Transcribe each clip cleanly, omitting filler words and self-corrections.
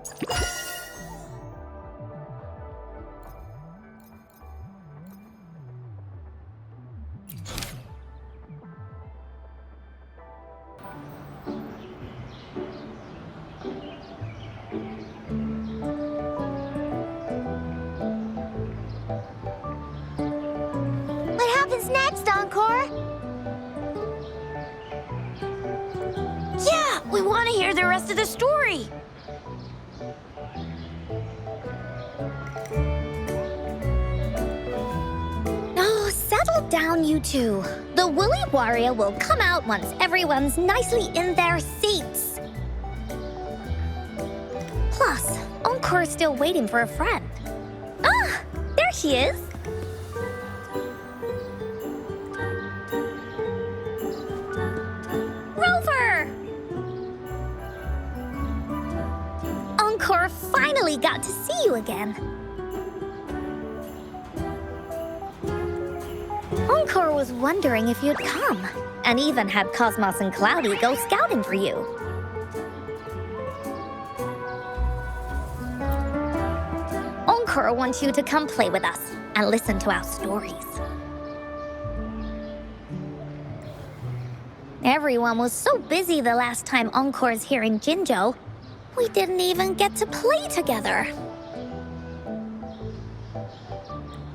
What happens next, Encore? Yeah, we want to hear the rest of the story. Oh, settle down, you two. The Woolly Warrior will come out once everyone's nicely in their seats. Plus, Encore's still waiting for a friend. Ah, there she is. Rover! Encore finally got to see you again. Encore was wondering if you'd come, and even had Cosmos and Cloudy go scouting for you. Encore wants you to come play with us and listen to our stories. Everyone was so busy the last time Encore's here in Jinzhou, we didn't even get to play together.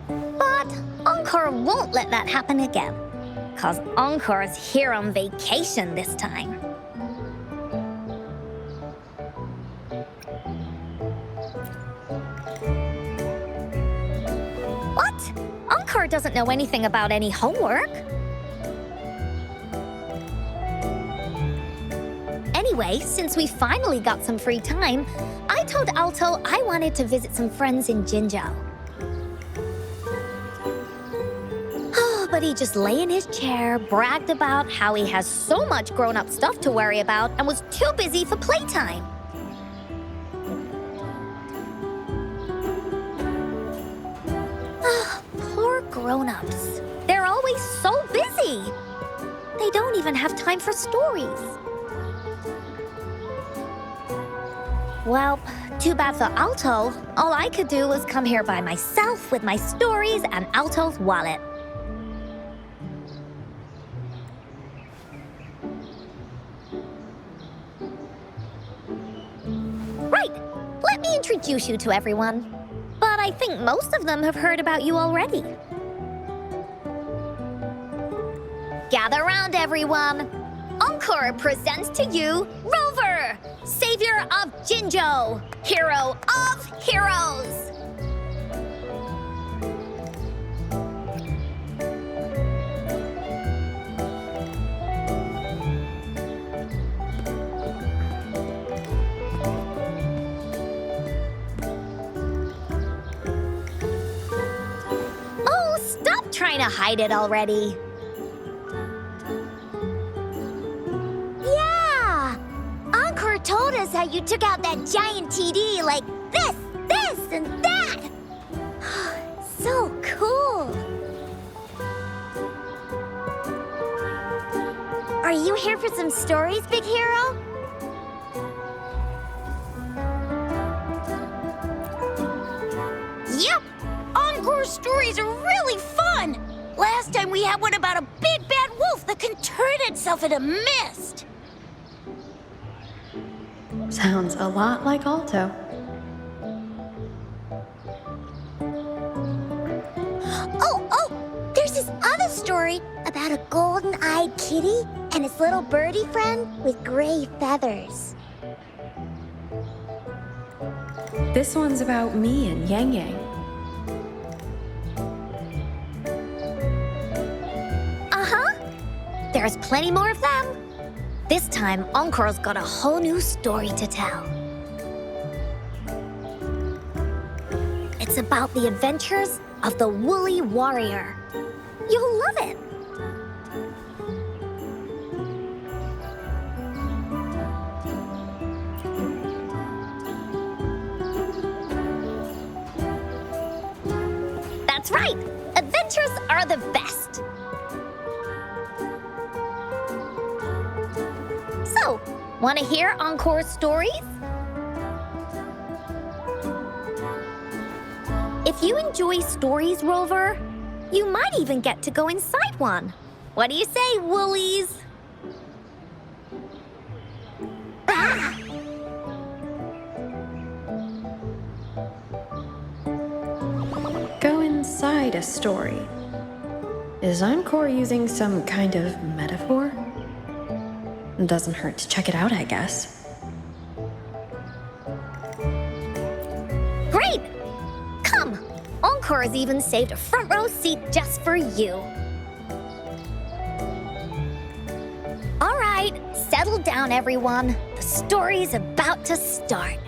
But Encore won't let that happen again, 'cause Encore's here on vacation this time. What? Encore doesn't know anything about any homework. Anyway, since we finally got some free time, I told Alto I wanted to visit some friends in Jinzhou. Oh, but he just lay in his chair, bragged about how he has so much grown-up stuff to worry about, and was too busy for playtime. Ah, poor grown-ups. They're always so busy. They don't even have time for stories. Well, too bad for Alto. All I could do was come here by myself with my stories and Alto's wallet. Right, let me introduce you to everyone. But I think most of them have heard about you already. Gather round, everyone. Encore presents to you Rover, savior of Jinzhou, hero of heroes. Oh, stop trying to hide it already. Told us how you took out that giant TD like this, and that. So cool. Are you here for some stories, big hero? Yep, Encore stories are really fun. Last time we had one about a big bad wolf that can turn itself into mist. Sounds a lot like Alto. Oh, there's this other story about a golden-eyed kitty and his little birdie friend with gray feathers. This one's about me and Yang Yang. Uh-huh. There's plenty more of them. This time, Encore's got a whole new story to tell. It's about the adventures of the Woolly Warrior. You'll love it. That's right. Adventures are the best. So, want to hear Encore's stories? If you enjoy stories, Rover, you might even get to go inside one. What do you say, Woolies? Ah! Go inside a story. Is Encore using some kind of metaphor? Doesn't hurt to check it out, I guess. Great! Come! Encore has even saved a front row seat just for you. All right, settle down, everyone. The story's about to start.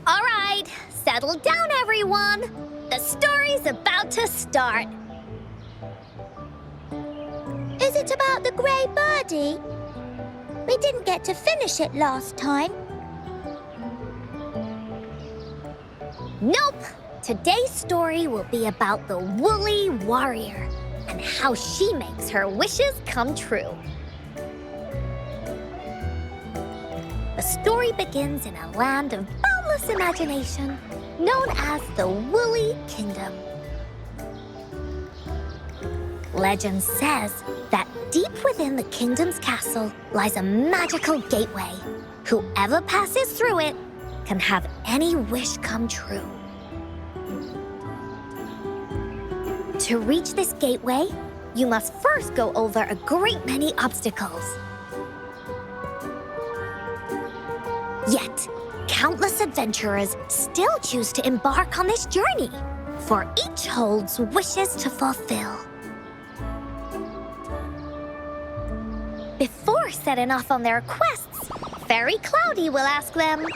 All right, settle down, everyone. The story's about to start. Is it about the grey birdie? We didn't get to finish it last time. Nope. Today's story will be about the woolly warrior and how she makes her wishes come true. The story begins in a land of boundless imagination known as the Woolly Kingdom. Legend says that deep within the kingdom's castle lies a magical gateway. Whoever passes through it can have any wish come true. To reach this gateway, you must first go over a great many obstacles. Yet, countless adventurers still choose to embark on this journey, for each holds wishes to fulfill. Before setting off on their quests, Fairy Cloudy will ask them,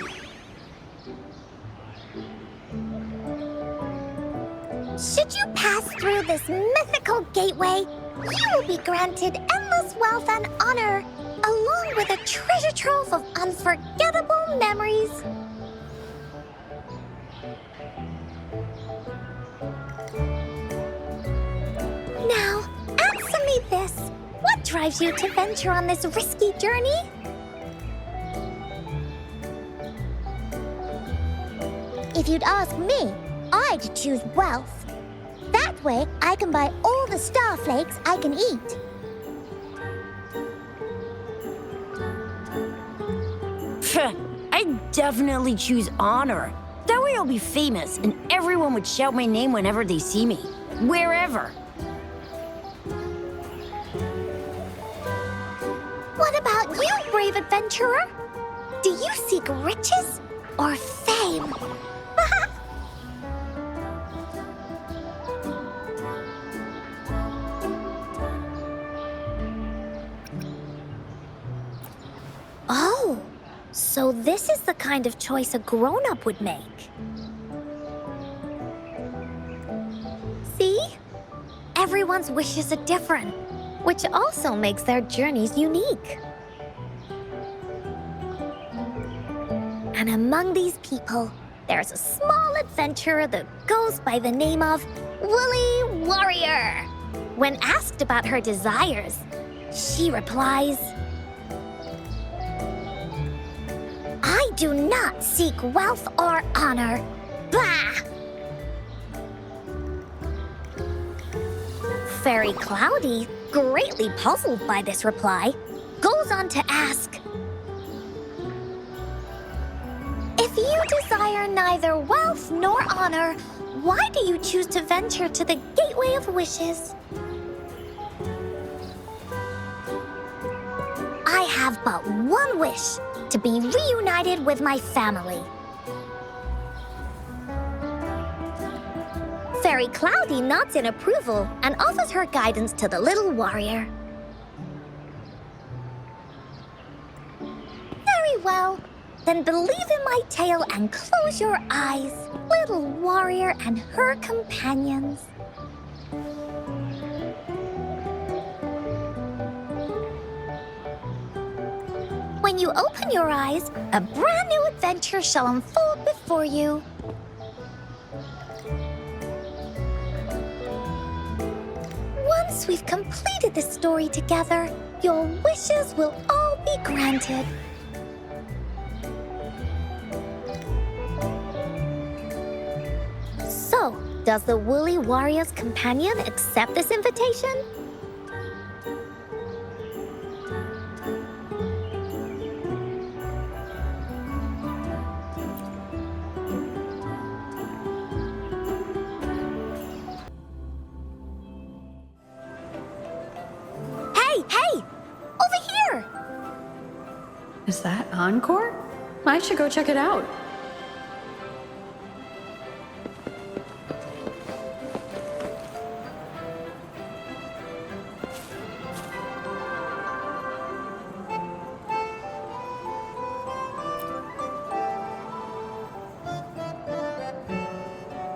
Should you pass through this mythical gateway, you will be granted endless wealth and honor, along with a treasure trove of unforgettable memories. Now, answer me this. What drives you to venture on this risky journey? If you'd ask me, I'd choose wealth. That way, I can buy all the starflakes I can eat. I'd definitely choose honor. That way I'll be famous and everyone would shout my name whenever they see me. Wherever. What about you, brave adventurer? Do you seek riches or fame? Oh, so this is the kind of choice a grown-up would make. See? Everyone's wishes are different, which also makes their journeys unique. And among these people, there's a small adventurer that goes by the name of Woolly Warrior. When asked about her desires, she replies, I do not seek wealth or honor. Bah! Fairy Cloudy, greatly puzzled by this reply, goes on to ask, if you desire neither wealth nor honor, why do you choose to venture to the Gateway of Wishes? I have but one wish, to be reunited with my family. Fairy Cloudy nods in approval and offers her guidance to the little warrior. Very well. Then believe in my tale and close your eyes, little warrior and her companions. When you open your eyes, a brand new adventure shall unfold before you. Once we've completed this story together, your wishes will all be granted. So, does the Woolly Warrior's companion accept this invitation? Hey! Over here! Is that Encore? I should go check it out.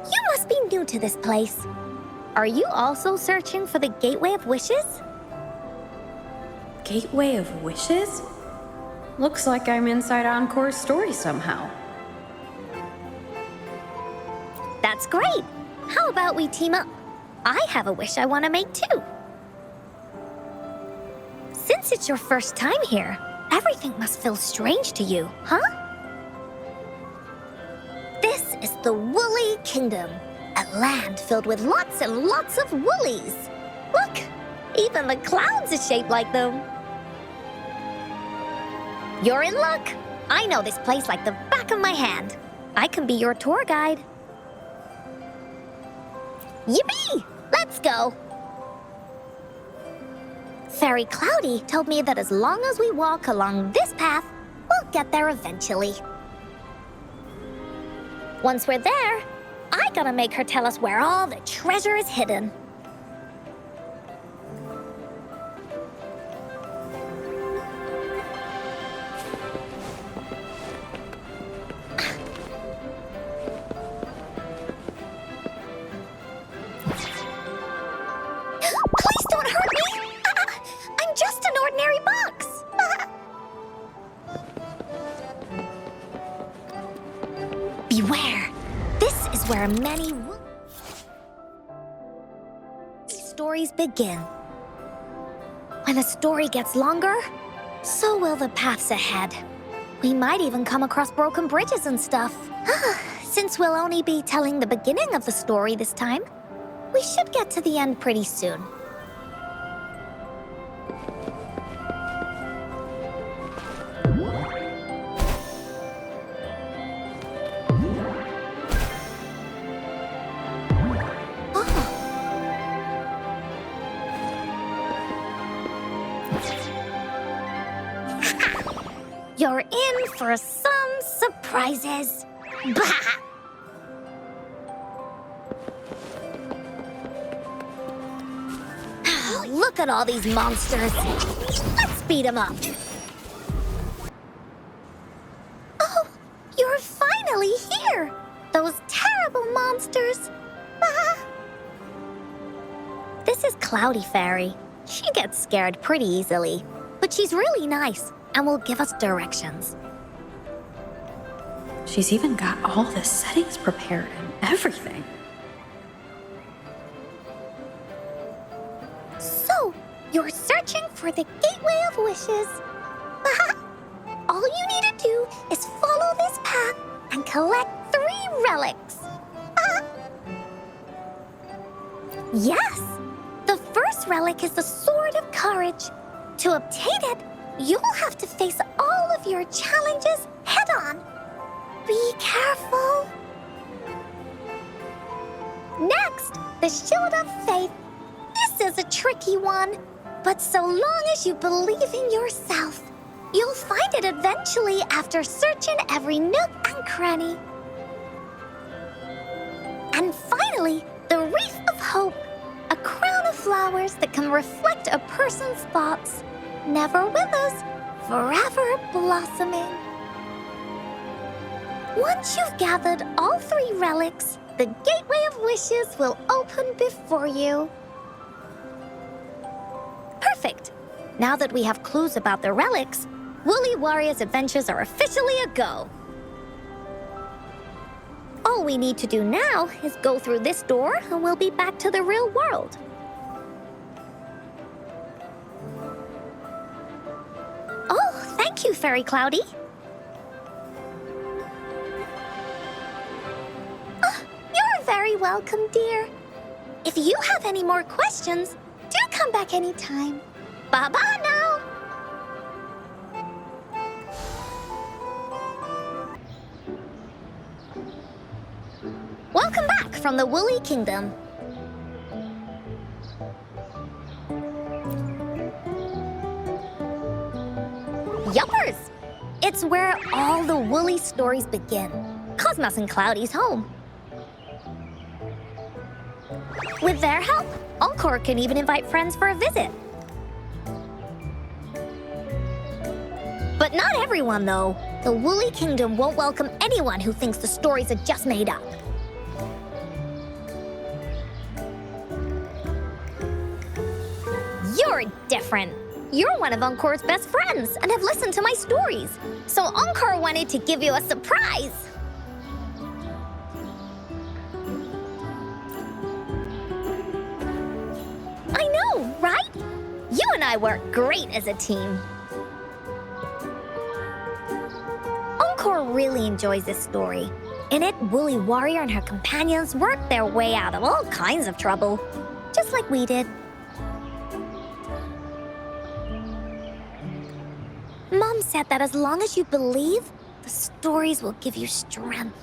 You must be new to this place. Are you also searching for the Gateway of Wishes? Gateway of Wishes? Looks like I'm inside Encore's story somehow. That's great! How about we team up? I have a wish I want to make too. Since it's your first time here, everything must feel strange to you, huh? This is the Woolly Kingdom, a land filled with lots and lots of woolies. Look, even the clouds are shaped like them. You're in luck. I know this place like the back of my hand. I can be your tour guide. Yippee! Let's go! Fairy Cloudy told me that as long as we walk along this path, we'll get there eventually. Once we're there, I gotta make her tell us where all the treasure is hidden. Please don't hurt me! I'm just an ordinary box! Beware! This is where many stories begin. When the story gets longer, so will the paths ahead. We might even come across broken bridges and stuff. Since we'll only be telling the beginning of the story this time, we should get to the end pretty soon. You're in for some surprises. Bah! Look at all these monsters. Let's beat them up. Oh, you're finally here! Those terrible monsters! This is Cloudy Fairy. She gets scared pretty easily, but she's really nice and will give us directions. She's even got all the settings prepared and everything. So, you're searching for the Gateway of Wishes. All you need to do is follow this path and collect 3 relics. Yes! The first relic is the Sword of Courage. To obtain it, you'll have to face all of your challenges head-on. Be careful. Next, the Shield of Faith. This is a tricky one, but so long as you believe in yourself, you'll find it eventually after searching every nook and cranny. And finally, the Wreath of Hope, a crown of flowers that can reflect a person's thoughts, never withers, forever blossoming. Once you've gathered all 3 relics, the Gateway of Wishes will open before you. Perfect! Now that we have clues about the relics, Woolly Warrior's adventures are officially a go. All we need to do now is go through this door and we'll be back to the real world. Oh, thank you, Fairy Cloudy. You're very welcome, dear. If you have any more questions, do come back anytime. Bye-bye now. Welcome back from the Woolly Kingdom. Yuppers! It's where all the Woolly stories begin. Cosmos and Cloudy's home. With their help, Encore can even invite friends for a visit. But not everyone, though. The Woolly Kingdom won't welcome anyone who thinks the stories are just made up. You're different. You're one of Encore's best friends and have listened to my stories. So Encore wanted to give you a surprise. I know, right? You and I work great as a team. Encore really enjoys this story. In it, Woolly Warrior and her companions work their way out of all kinds of trouble, just like we did. Mom said that as long as you believe, the stories will give you strength.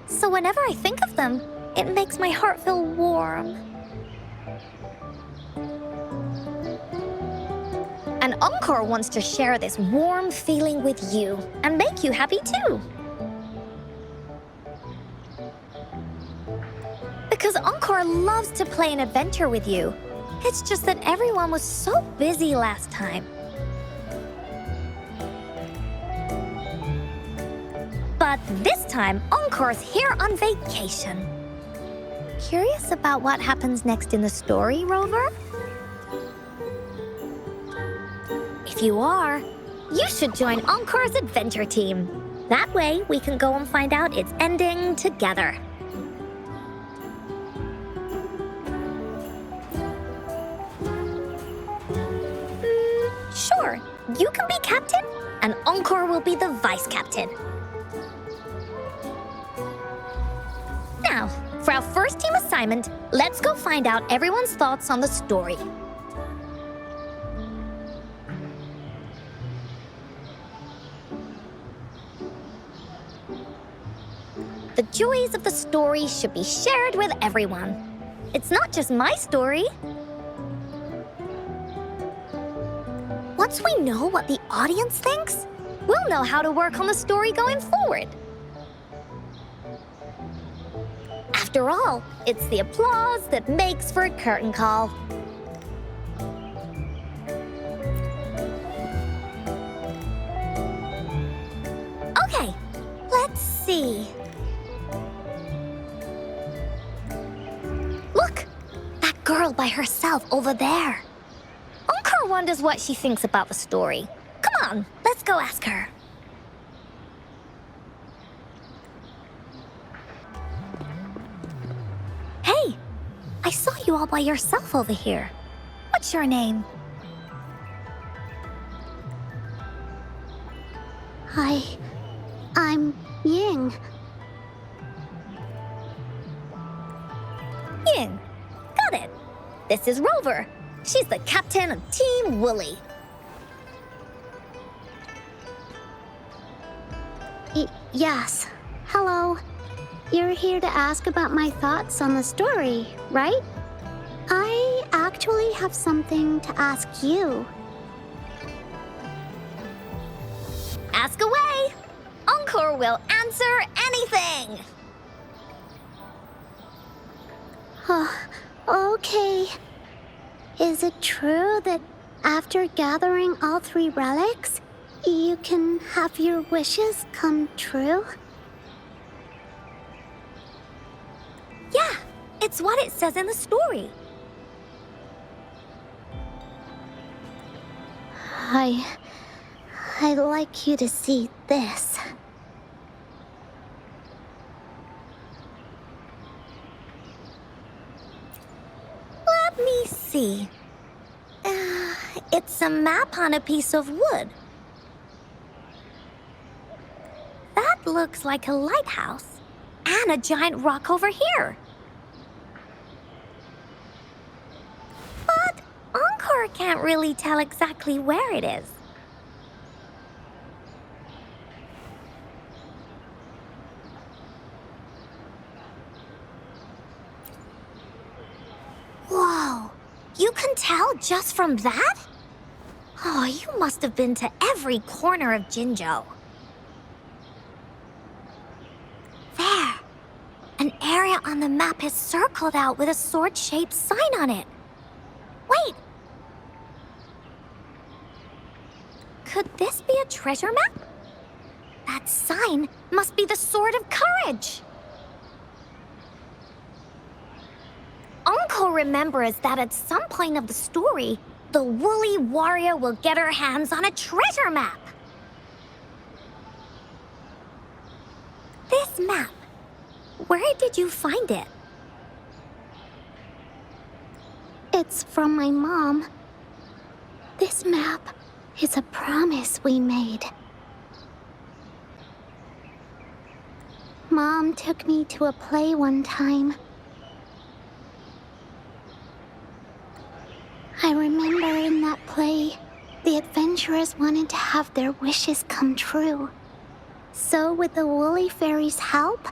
So whenever I think of them, it makes my heart feel warm. And Encore wants to share this warm feeling with you and make you happy too. Because Encore loves to play an adventure with you. It's just that everyone was so busy last time. But this time, Encore's here on vacation. Curious about what happens next in the story, Rover? If you are, you should join Encore's adventure team. That way, we can go and find out its ending together. Sure, you can be captain, and Encore will be the vice captain. Now, for our first team assignment, let's go find out everyone's thoughts on the story. The joys of the story should be shared with everyone. It's not just my story. Once we know what the audience thinks, we'll know how to work on the story going forward. After all, it's the applause that makes for a curtain call. Okay, let's see. Look, that girl by herself over there. Encore wonders what she thinks about the story. Come on, let's go ask her. Hey, I saw you all by yourself over here. What's your name? I'm Ying. Ying. Got it. This is Rover. She's the captain of Team Woolly. Yes. Hello. You're here to ask about my thoughts on the story, right? I actually have something to ask you. Ask away. Encore will answer anything. Okay. Is it true that after gathering all 3 relics, you can have your wishes come true? Yeah, it's what it says in the story. I I'd like you to see this. Let me see. It's a map on a piece of wood. That looks like a lighthouse. And a giant rock over here. But Encore can't really tell exactly where it is. Whoa! You can tell just from that? Oh, you must have been to every corner of Jinzhou. There! An area on the map is circled out with a sword-shaped sign on it. Wait! Could this be a treasure map? That sign must be the Sword of Courage! Encore remembers that at some point of the story, the woolly warrior will get her hands on a treasure map. This map, where did you find it? It's from my mom. This map is a promise we made. Mom took me to a play one time. I remember in that play, the adventurers wanted to have their wishes come true. So with the Woolly Fairy's help,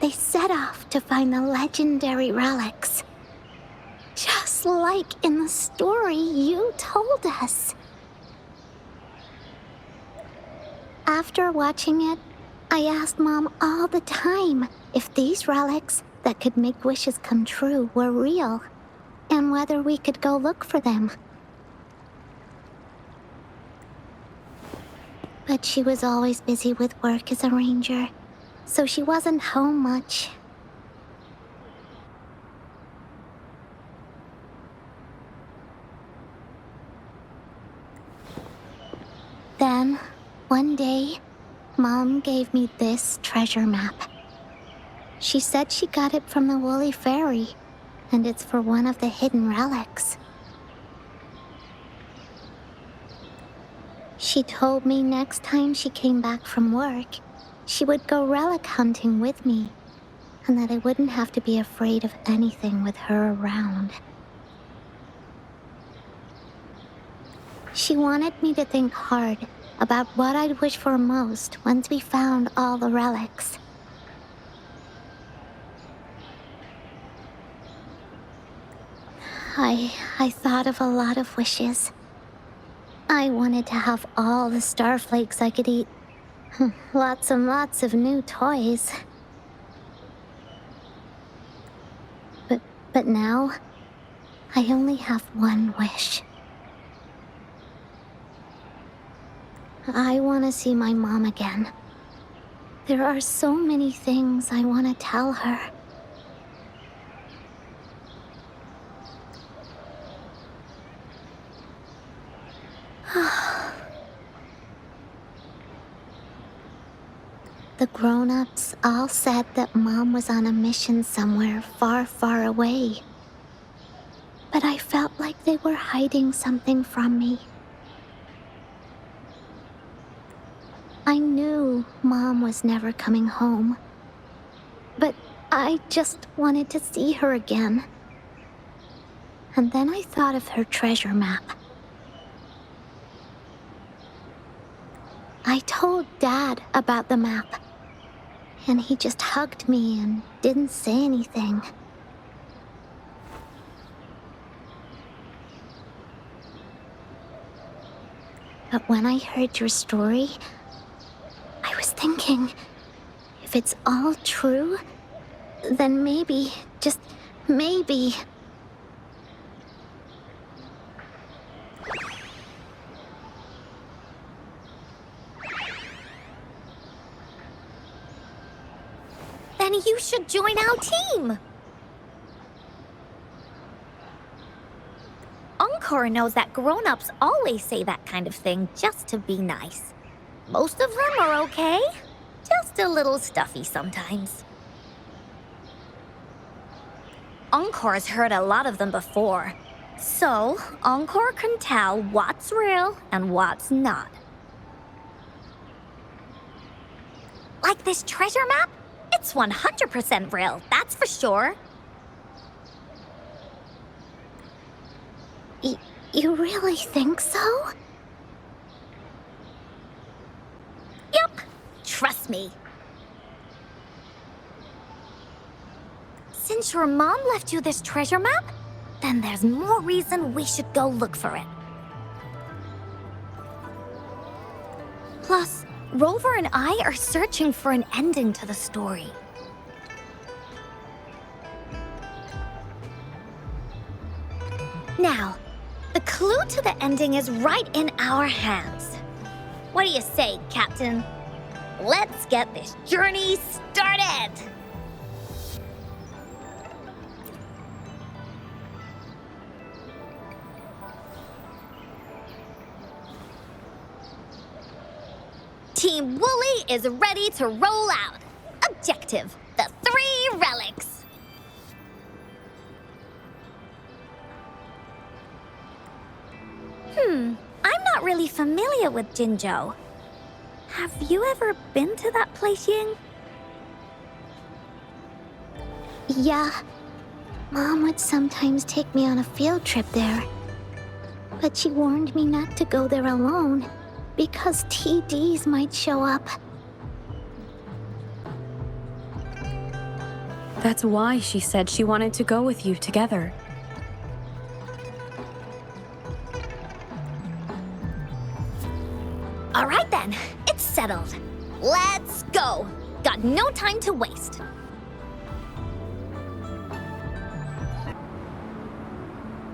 they set off to find the legendary relics. Just like in the story you told us. After watching it, I asked Mom all the time if these relics that could make wishes come true were real, and whether we could go look for them. But she was always busy with work as a ranger, so she wasn't home much. Then, one day, Mom gave me this treasure map. She said she got it from the Woolly Fairy, and it's for one of the hidden relics. She told me next time she came back from work, she would go relic hunting with me, and that I wouldn't have to be afraid of anything with her around. She wanted me to think hard about what I'd wish for most once we found all the relics. I thought of a lot of wishes. I wanted to have all the starflakes I could eat. Lots and lots of new toys. But now, I only have one wish. I want to see my mom again. There are so many things I want to tell her. The grown-ups all said that Mom was on a mission somewhere far, far away. But I felt like they were hiding something from me. I knew Mom was never coming home. But I just wanted to see her again. And then I thought of her treasure map. I told Dad about the map, and he just hugged me and didn't say anything. But when I heard your story, I was thinking, if it's all true, then maybe, just maybe... Then you should join our team! Encore knows that grown-ups always say that kind of thing just to be nice. Most of them are okay, just a little stuffy sometimes. Encore's heard a lot of them before, so Encore can tell what's real and what's not. Like this treasure map? It's 100% real, that's for sure. You really think so? Yup, trust me. Since your mom left you this treasure map, then there's more reason we should go look for it. Plus, Rover and I are searching for an ending to the story. Now, the clue to the ending is right in our hands. What do you say, Captain? Let's get this journey started! Team Wooly is ready to roll out. Objective, the 3 relics. I'm not really familiar with Jinzhou. Have you ever been to that place, Ying? Yeah. Mom would sometimes take me on a field trip there. But she warned me not to go there alone, because TDs might show up. That's why she said she wanted to go with you together. All right then, it's settled. Let's go. Got no time to waste.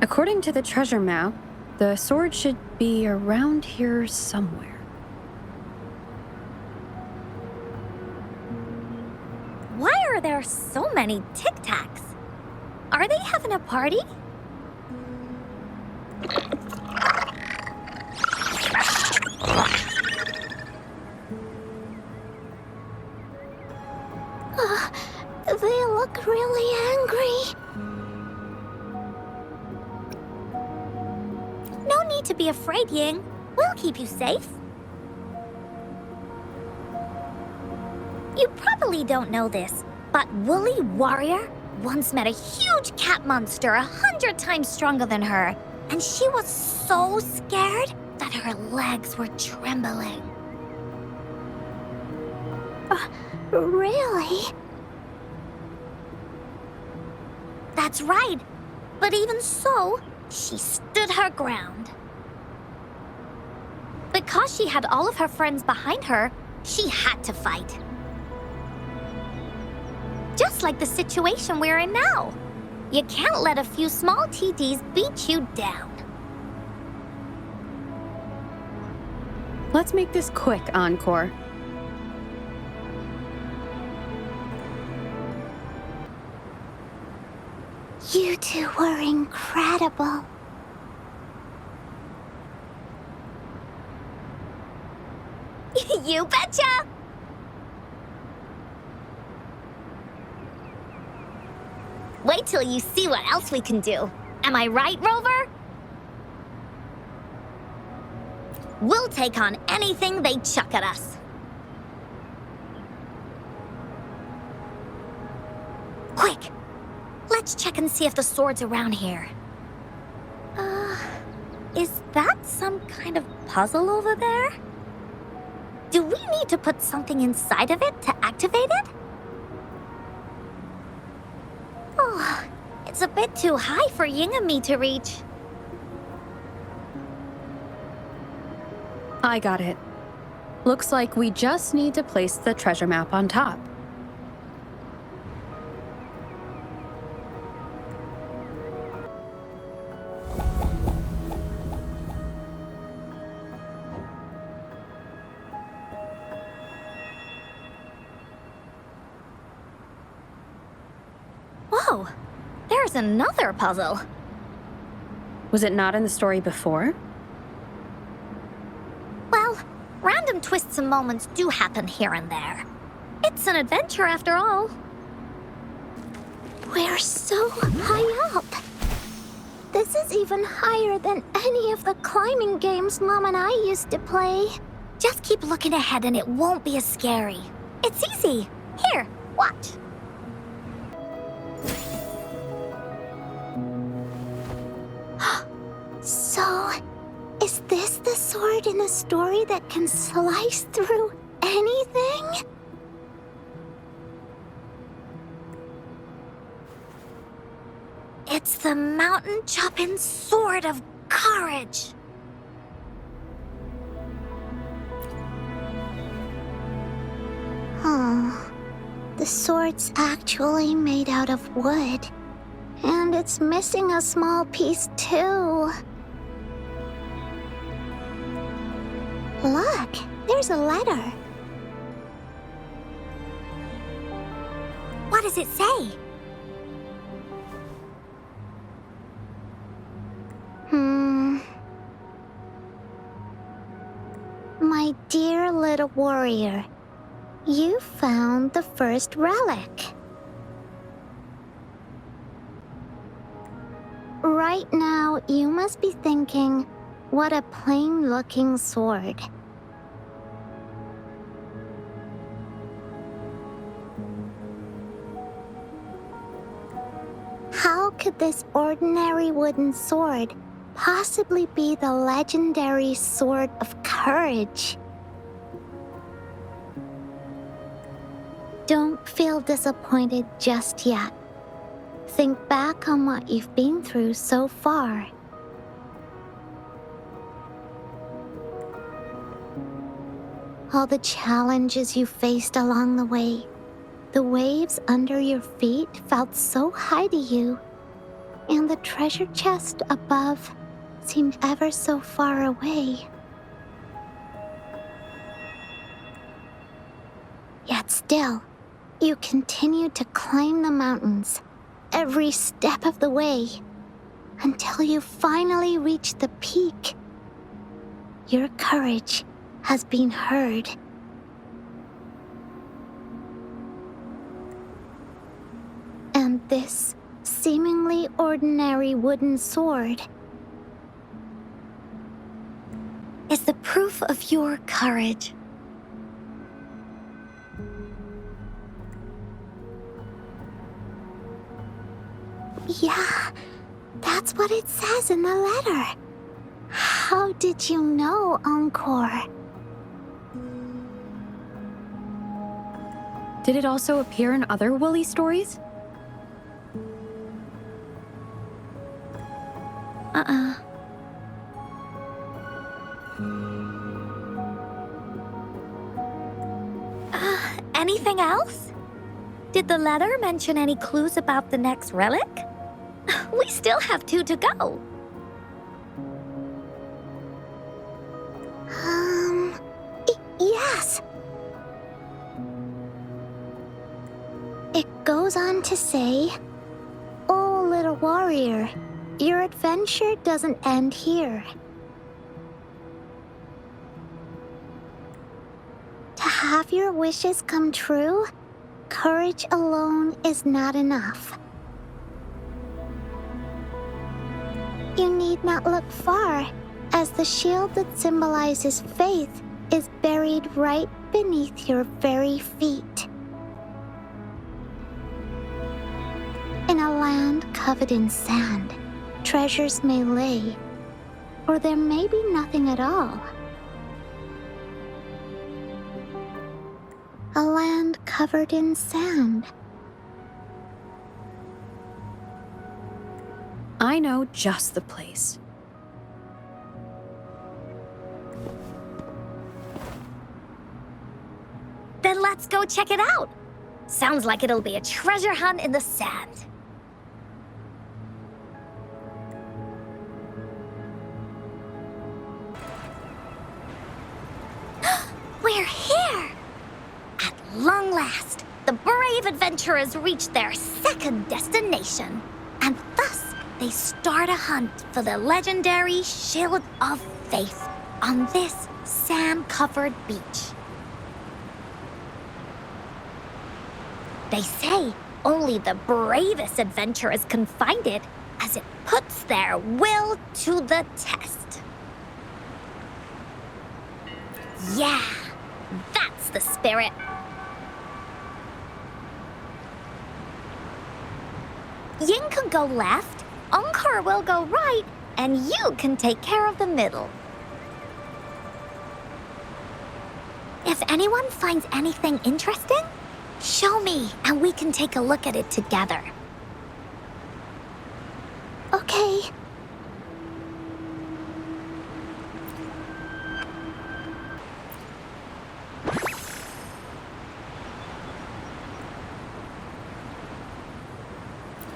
According to the treasure map, the sword should be around here somewhere. Why are there so many Tic Tacs? Are they having a party? They look really angry. No need to be afraid, Ying. We'll keep you safe. You probably don't know this, but Woolly Warrior once met a huge cat monster 100 times stronger than her, and she was so scared that her legs were trembling. Really? That's right. But even so, she stood her ground. Because she had all of her friends behind her, she had to fight. Just like the situation we're in now. You can't let a few small TDs beat you down. Let's make this quick, Encore. You two were incredible. You betcha! Wait till you see what else we can do. Am I right, Rover? We'll take on anything they chuck at us. Quick! Let's check and see if the sword's around here. Is that some kind of puzzle over there? Do we need to put something inside of it to activate it? Oh, it's a bit too high for Ying and me to reach. I got it. Looks like we just need to place the treasure map on top. Whoa, there's another puzzle. Was it not in the story before? Well, random random twists and moments do happen here and there. It's an adventure after all. We're so high up. This is even higher than any of the climbing games Mom and I used to play. Just keep looking ahead and it won't be as scary. It's easy. Here, watch. So, is this the sword in the story that can slice through anything? It's the mountain-chopping sword of courage. Oh, the sword's actually made out of wood. And it's missing a small piece too. Look, there's a letter. What does it say? My dear little warrior, you found the first relic. Right now, you must be thinking, what a plain-looking sword. How could this ordinary wooden sword possibly be the legendary sword of courage? Don't feel disappointed just yet. Think back on what you've been through so far. All the challenges you faced along the way. The waves under your feet felt so high to you, and the treasure chest above seemed ever so far away. Yet still, you continued to climb the mountains, every step of the way, until you finally reached the peak. Your courage has been heard. And this seemingly ordinary wooden sword is the proof of your courage. Yeah, that's what it says in the letter. How did you know, Encore? Did it also appear in other Woolly stories? Anything else? Did the letter mention any clues about the next relic? We still have 2 to go. Yes. It goes on to say, "Oh, little warrior, your adventure doesn't end here. To have your wishes come true, courage alone is not enough. You need not look far, as the shield that symbolizes faith is buried right beneath your very feet. In a land covered in sand, treasures may lay, or there may be nothing at all. A land covered in sand." I know just the place. Then let's go check it out. Sounds like it'll be a treasure hunt in the sand. We're here! At long last, the brave adventurers reach their second destination. And thus, they start a hunt for the legendary Shield of Faith, on this sand-covered beach. They say only the bravest adventurers can find it, as it puts their will to the test. Yeah, that's the spirit. Ying can go left, Encore will go right, and you can take care of the middle. If anyone finds anything interesting, show me and we can take a look at it together. Okay.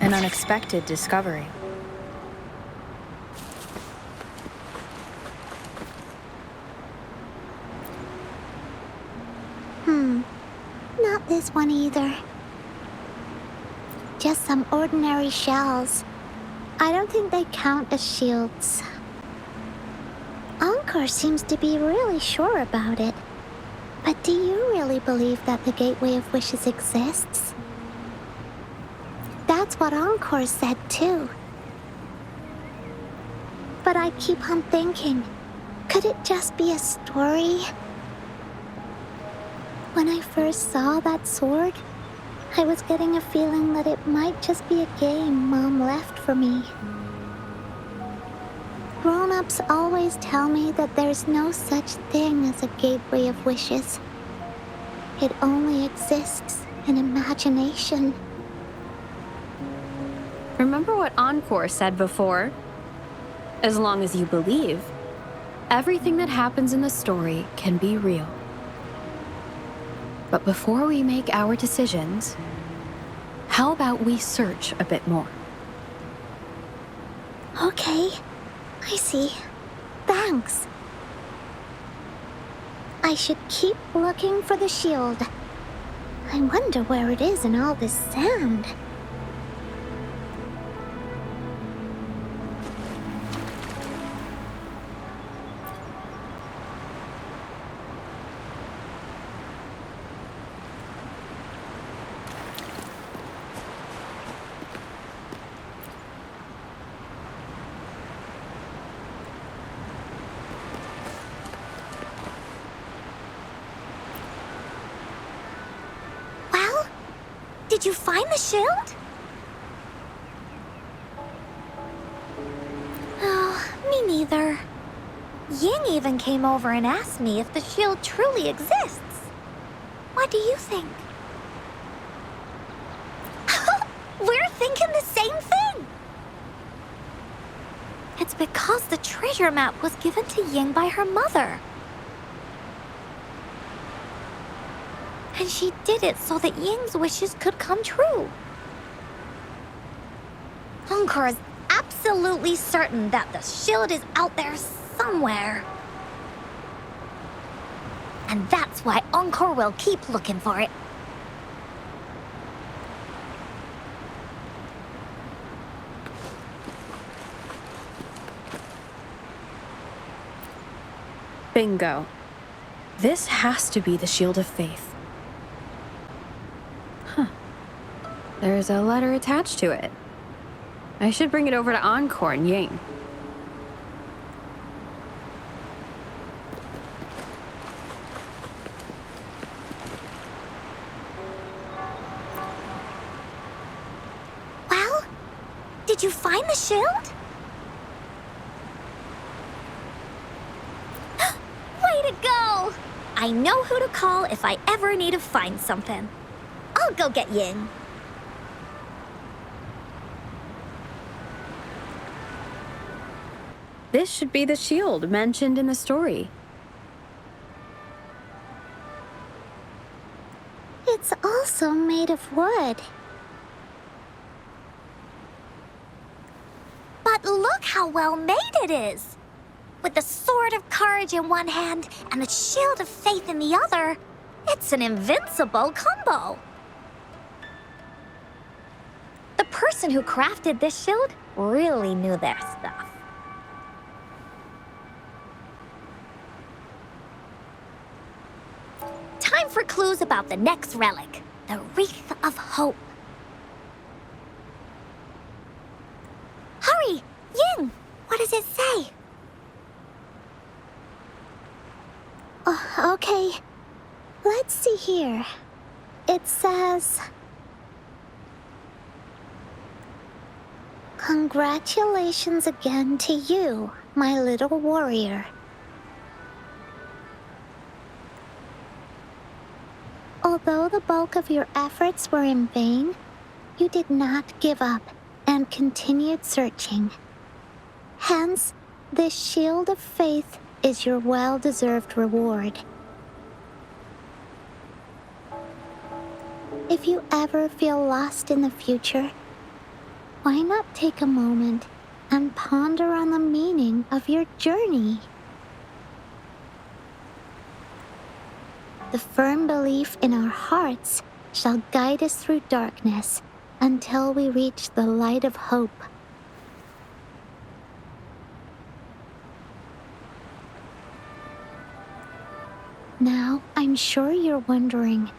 An unexpected discovery. Not this one either. Just some ordinary shells. I don't think they count as shields. Encore seems to be really sure about it. But do you really believe that the Gateway of Wishes exists? That's what Encore said too. But I keep on thinking, could it just be a story? When I first saw that sword, I was getting a feeling that it might just be a game Mom left for me. Grown-ups always tell me that there's no such thing as a Gateway of Wishes. It only exists in imagination. Remember what Encore said before? As long as you believe, everything that happens in the story can be real. But before we make our decisions, how about we search a bit more? Okay, I see. Thanks. I should keep looking for the shield. I wonder where it is in all this sand. Did you find the shield? Oh, me neither. Ying even came over and asked me if the shield truly exists. What do you think? We're thinking the same thing! It's because the treasure map was given to Ying by her mother. And she did it so that Ying's wishes could come true. Encore is absolutely certain that the shield is out there somewhere. And that's why Encore will keep looking for it. Bingo. This has to be the Shield of Faith. There's a letter attached to it. I should bring it over to Encore and Ying. Well, did you find the shield? Way to go! I know who to call if I ever need to find something. I'll go get Ying. This should be the shield mentioned in the story. It's also made of wood. But look how well made it is! With the sword of courage in one hand and the shield of faith in the other, it's an invincible combo. The person who crafted this shield really knew their stuff. time for clues about the next relic, the Wreath of Hope. Hurry! Ying! What does it say? Okay. Let's see here. It says... Congratulations again to you, my little warrior. Although the bulk of your efforts were in vain, you did not give up and continued searching. Hence, this shield of faith is your well-deserved reward. If you ever feel lost in the future, why not take a moment and ponder on the meaning of your journey? The firm belief in our hearts shall guide us through darkness until we reach the light of hope. Now, I'm sure you're wondering,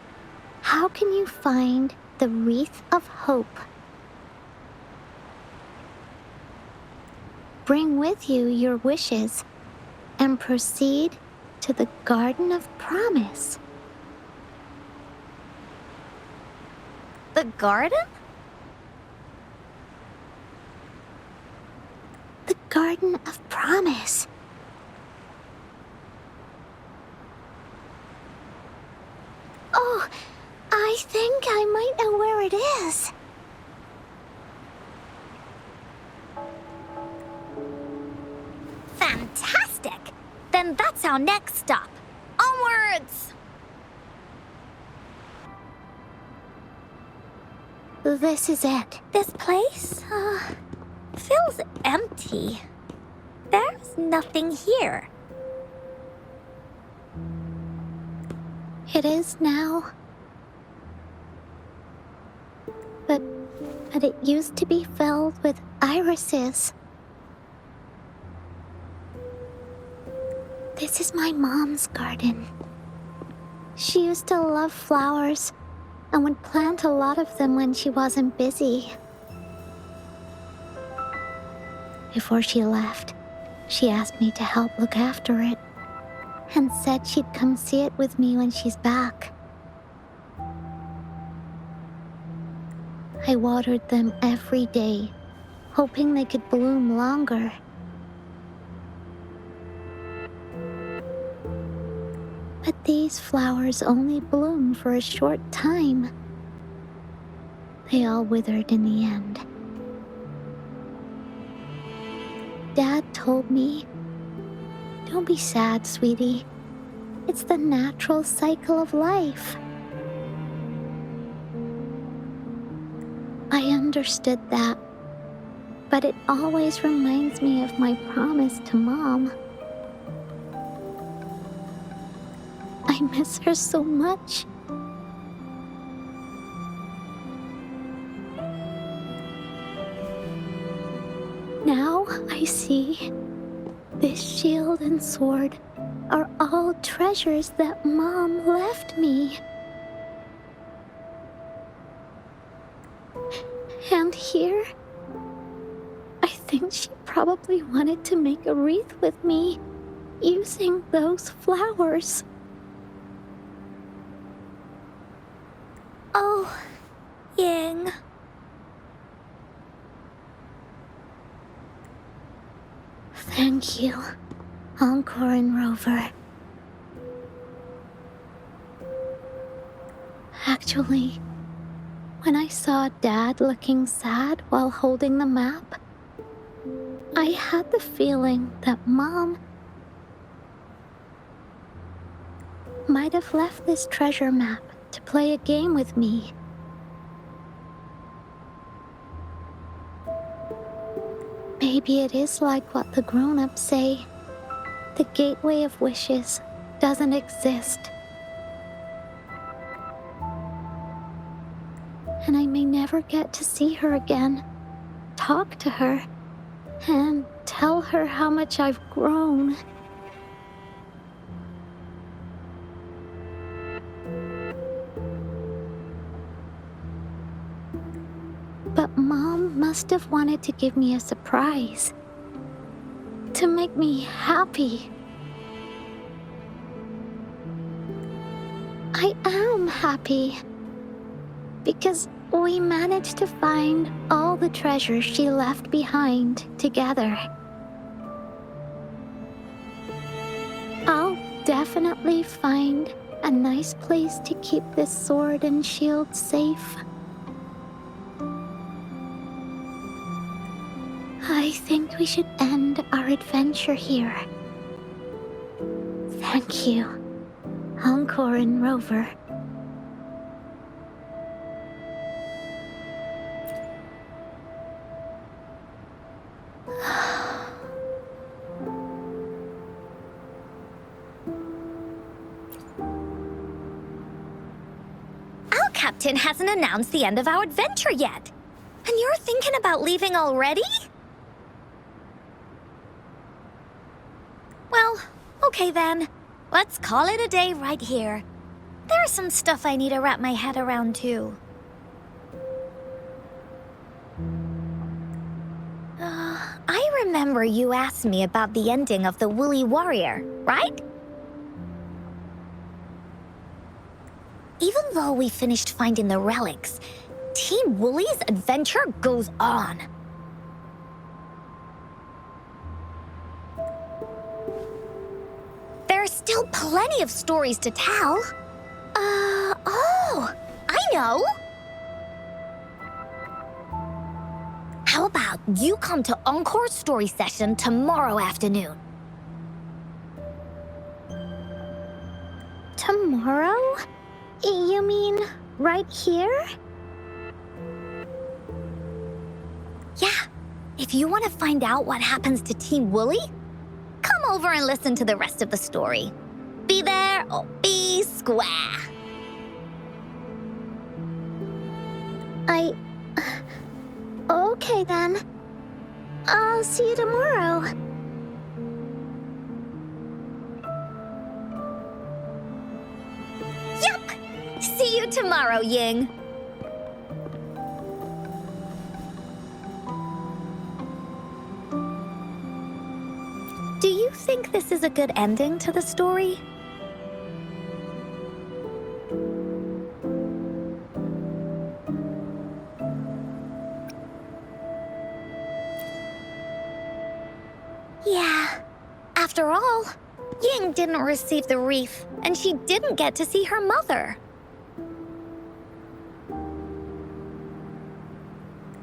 how can you find the Wreath of Hope? Bring with you your wishes and proceed to the Garden of Promise. The garden? The Garden of Promise. Oh, I think I might know where it is. Fantastic! Then that's our next stop. Onwards! This is it. This place, feels empty. There's nothing here. It is now. But it used to be filled with irises. This is my mom's garden. She used to love flowers and would plant a lot of them when she wasn't busy. Before she left, she asked me to help look after it and said she'd come see it with me when she's back. I watered them every day, hoping they could bloom longer. But these flowers only bloomed for a short time. They all withered in the end. Dad told me, "Don't be sad, sweetie. It's the natural cycle of life." I understood that, but it always reminds me of my promise to Mom. I miss her so much. Now I see this shield and sword are all treasures that Mom left me. And here, I think she probably wanted to make a wreath with me using those flowers. Oh, Ying. Thank you, Encore and Rover. Actually, when I saw Dad looking sad while holding the map, I had the feeling that Mom might have left this treasure map to play a game with me. Maybe it is like what the grown-ups say. The gateway of wishes doesn't exist. And I may never get to see her again, talk to her, and tell her how much I've grown. must have wanted to give me a surprise. To make me happy. I am happy. Because we managed to find all the treasures she left behind together. I'll definitely find a nice place to keep this sword and shield safe. I think we should end our adventure here. Thank you, Encore and Rover. Our captain hasn't announced the end of our adventure yet. And you're thinking about leaving already? Well, okay then. Let's call it a day right here. There's some stuff I need to wrap my head around too. I remember you asked me about the ending of the Woolly Warrior, right? Even though we finished finding the relics, Team Woolly's adventure goes on. There's still plenty of stories to tell. Oh, I know! How about you come to Encore's story session tomorrow afternoon? Tomorrow? You mean right here? Yeah, if you want to find out what happens to Team Woolly, come over and listen to the rest of the story. Be there or be square. Okay then. I'll see you tomorrow. Yup! See you tomorrow, Ying. Do you think this is a good ending to the story? Yeah. After all, Ying didn't receive the wreath, and she didn't get to see her mother.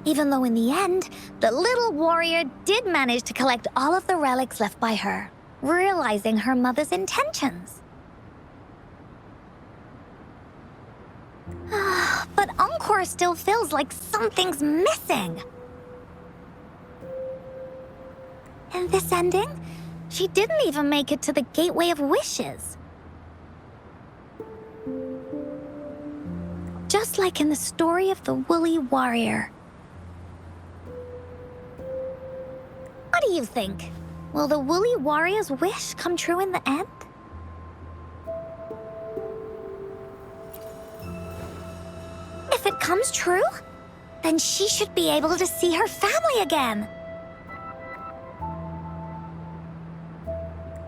Even though in the end, the little warrior did manage to collect all of the relics left by her, realizing her mother's intentions. But Encore still feels like something's missing. In this ending, she didn't even make it to the Gateway of Wishes. Just like in the story of the Woolly Warrior. What do you think? Will the Woolly Warrior's wish come true in the end? If it comes true, then she should be able to see her family again.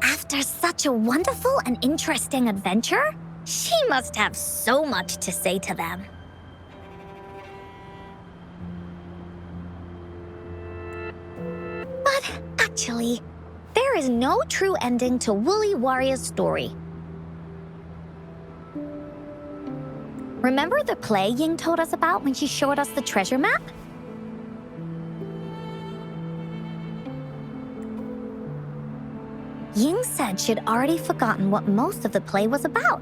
After such a wonderful and interesting adventure, she must have so much to say to them. But actually, there is no true ending to Woolly Warrior's story. Remember the play Ying told us about when she showed us the treasure map? Ying said she'd already forgotten what most of the play was about.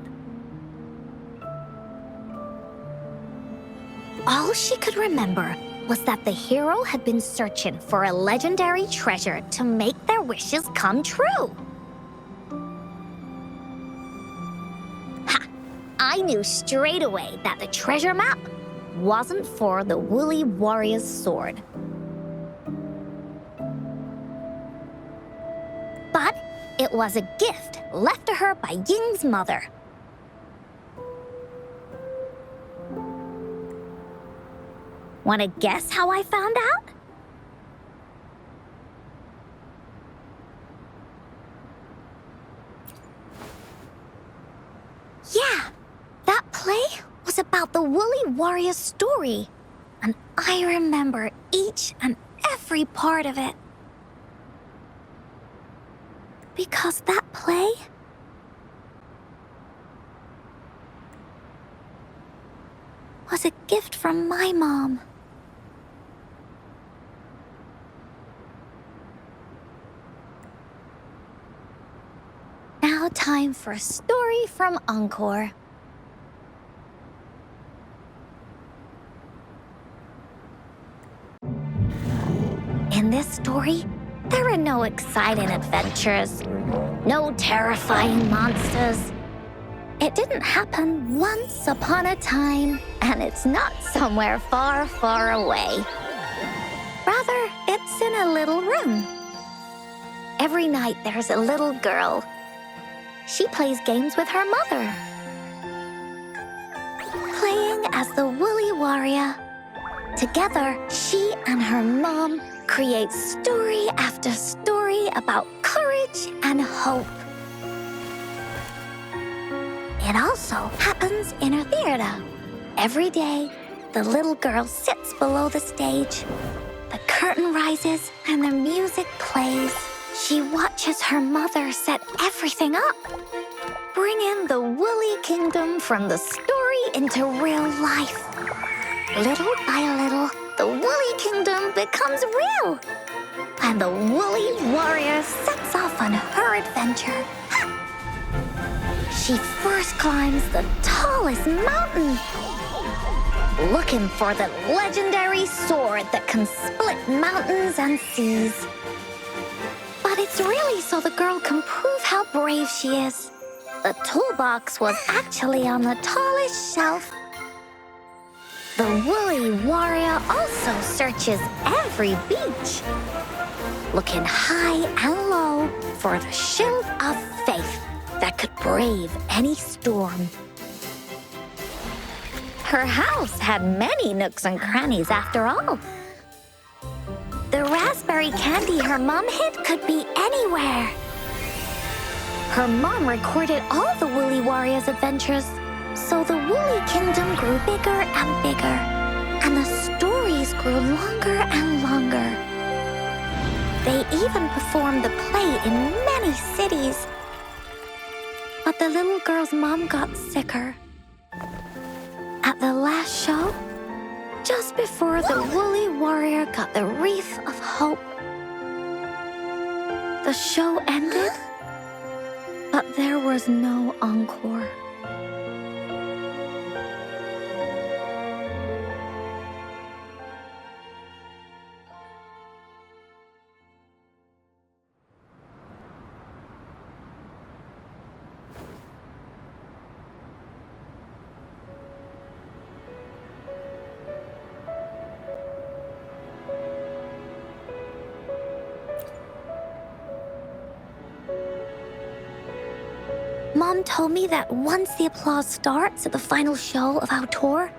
All she could remember was that the hero had been searching for a legendary treasure to make their wishes come true. Ha! I knew straight away that the treasure map wasn't for the Woolly Warrior's sword. But it was a gift left to her by Ying's mother. Want to guess how I found out? Yeah, that play was about the Woolly Warrior story, and I remember each and every part of it. Because that play was a gift from my mom. Now time for a story from Encore. In this story, there are no exciting adventures, no terrifying monsters. It didn't happen once upon a time, and it's not somewhere far, far away. Rather, it's in a little room. Every night there's a little girl. She plays games with her mother, playing as the Woolly Warrior. Together, she and her mom create story after story about courage and hope. It also happens in her theater. Every day, the little girl sits below the stage. The curtain rises and the music plays. She watches her mother set everything up, bringing the Woolly Kingdom from the story into real life. Little by little, the Woolly Kingdom becomes real, and the Woolly Warrior sets off on her adventure. She first climbs the tallest mountain, looking for the legendary sword that can split mountains and seas. But it's really so the girl can prove how brave she is. The toolbox was actually on the tallest shelf. The Woolly Warrior also searches every beach, looking high and low for the shield of faith that could brave any storm. Her house had many nooks and crannies after all. The raspberry candy her mom hid could be anywhere. Her mom recorded all the Woolly Warrior's adventures, so the Woolly Kingdom grew bigger and bigger, and the stories grew longer and longer. They even performed the play in many cities. But the little girl's mom got sicker. At the last show, just before the Woolly Warrior got the wreath of hope, the show ended, but there was no encore. Mom told me that once the applause starts at the final show of our tour,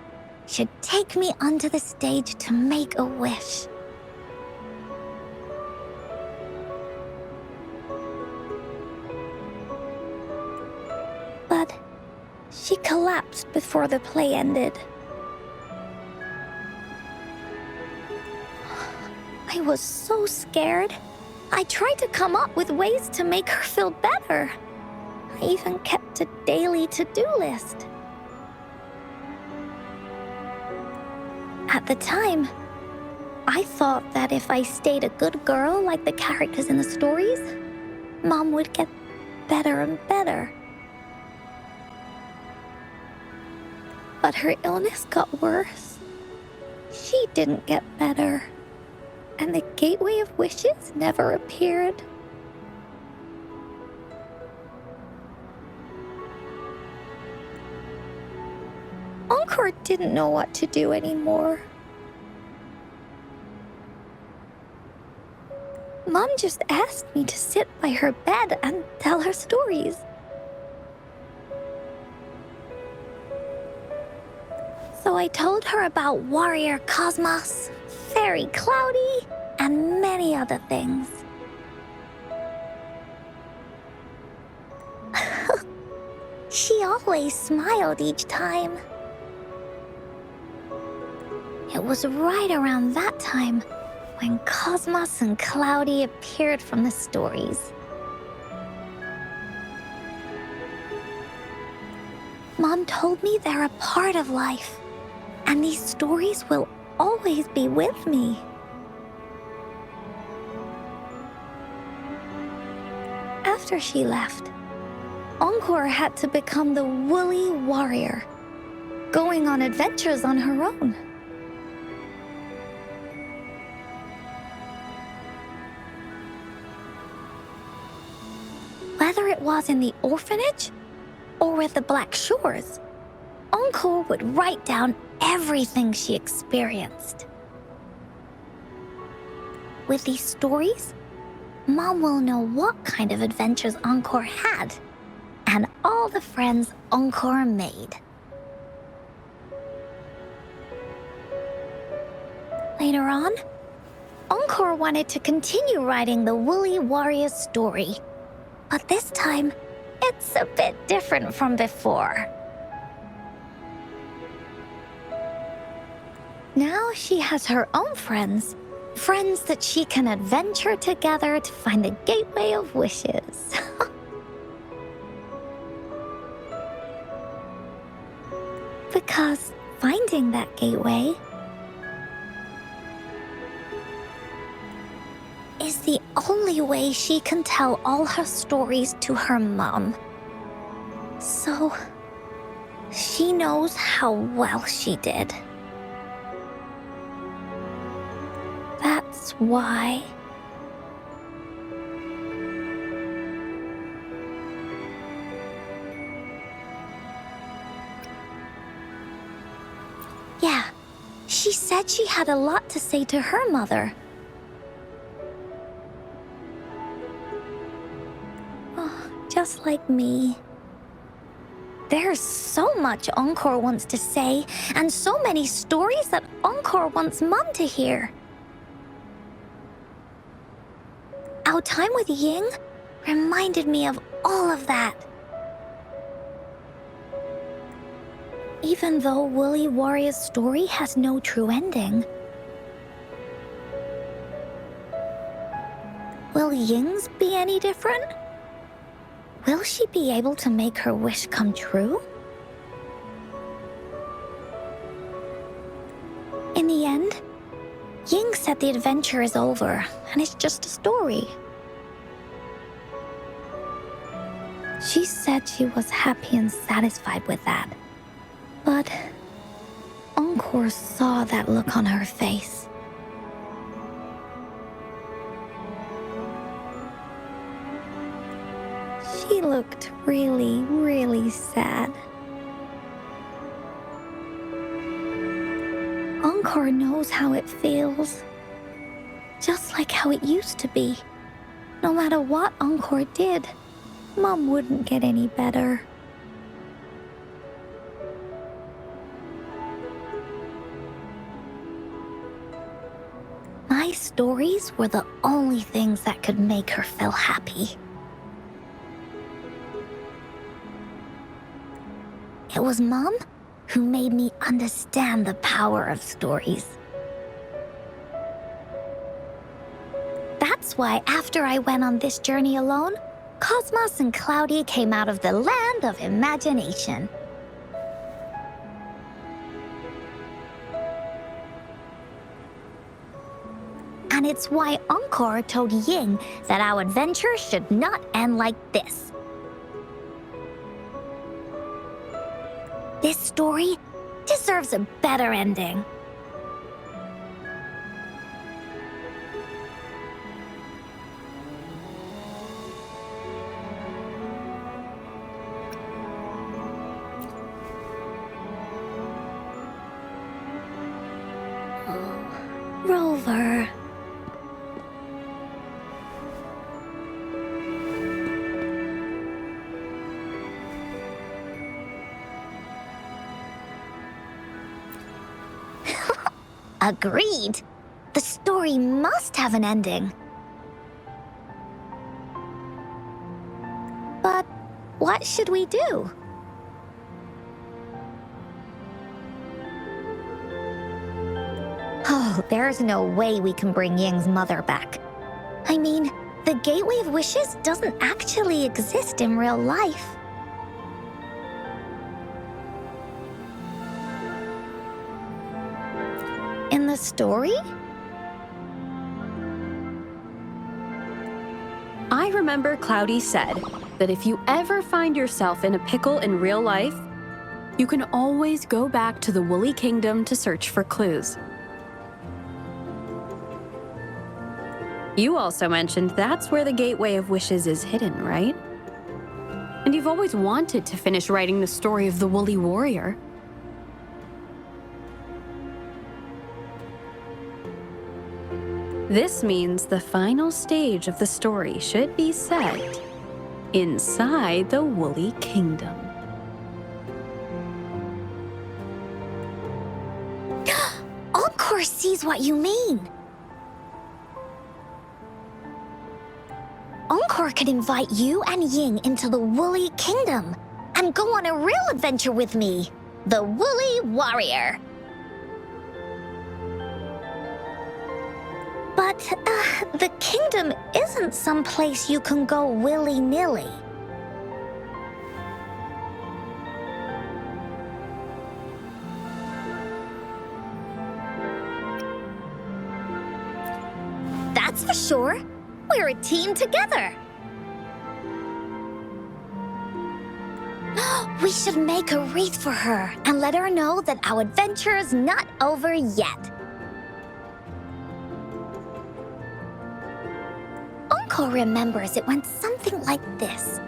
she'd take me onto the stage to make a wish. But she collapsed before the play ended. I was so scared. I tried to come up with ways to make her feel better. I even kept a daily to-do list. At the time, I thought that if I stayed a good girl like the characters in the stories, Mom would get better and better. But her illness got worse. She didn't get better, and the Gateway of Wishes never appeared. Encore didn't know what to do anymore. Mom just asked me to sit by her bed and tell her stories. So I told her about Warrior Cosmos, Fairy Cloudy, and many other things. She always smiled each time. It was right around that time when Cosmos and Cloudy appeared from the stories. Mom told me they're a part of life, and these stories will always be with me. After she left, Encore had to become the woolly warrior, going on adventures on her own. Whether it was in the orphanage or with the Black Shores, Encore would write down everything she experienced. With these stories, Mom will know what kind of adventures Encore had and all the friends Encore made. Later on, Encore wanted to continue writing the Woolly Warrior story, but this time, it's a bit different from before. Now she has her own friends that she can adventure together to find the Gateway of Wishes. Because finding that gateway is the only way she can tell all her stories to her mom. So, she knows how well she did. That's why. Yeah, she said she had a lot to say to her mother. Oh, just like me. There's so much Encore wants to say, and so many stories that Encore wants Mom to hear. Our time with Ying reminded me of all of that. Even though Woolly Warrior's story has no true ending, will Ying's be any different? Will she be able to make her wish come true? In the end, Ying said the adventure is over and it's just a story. She said she was happy and satisfied with that. But Encore saw that look on her face. She looked really, really sad. Encore knows how it feels. Just like how it used to be. No matter what Encore did, Mom wouldn't get any better. My stories were the only things that could make her feel happy. It was Mom who made me understand the power of stories. That's why after I went on this journey alone, Cosmos and Cloudy came out of the land of imagination. And it's why Encore told Ying that our adventure should not end like this. This story deserves a better ending. Oh, Rover. Agreed. The story must have an ending. But what should we do? Oh, there's no way we can bring Ying's mother back. I mean, the Gateway of Wishes doesn't actually exist in real life. In the story? I remember Cloudy said that if you ever find yourself in a pickle in real life, you can always go back to the Woolly Kingdom to search for clues. You also mentioned that's where the Gateway of Wishes is hidden, right? And you've always wanted to finish writing the story of the Woolly Warrior. This means the final stage of the story should be set inside the Woolly Kingdom. Encore sees what you mean. Encore could invite you and Ying into the Woolly Kingdom and go on a real adventure with me, the Woolly Warrior. But the kingdom isn't someplace you can go willy-nilly. That's for sure. We're a team together. We should make a wreath for her and let her know that our adventure is not over yet. Encore remembers it went something like this.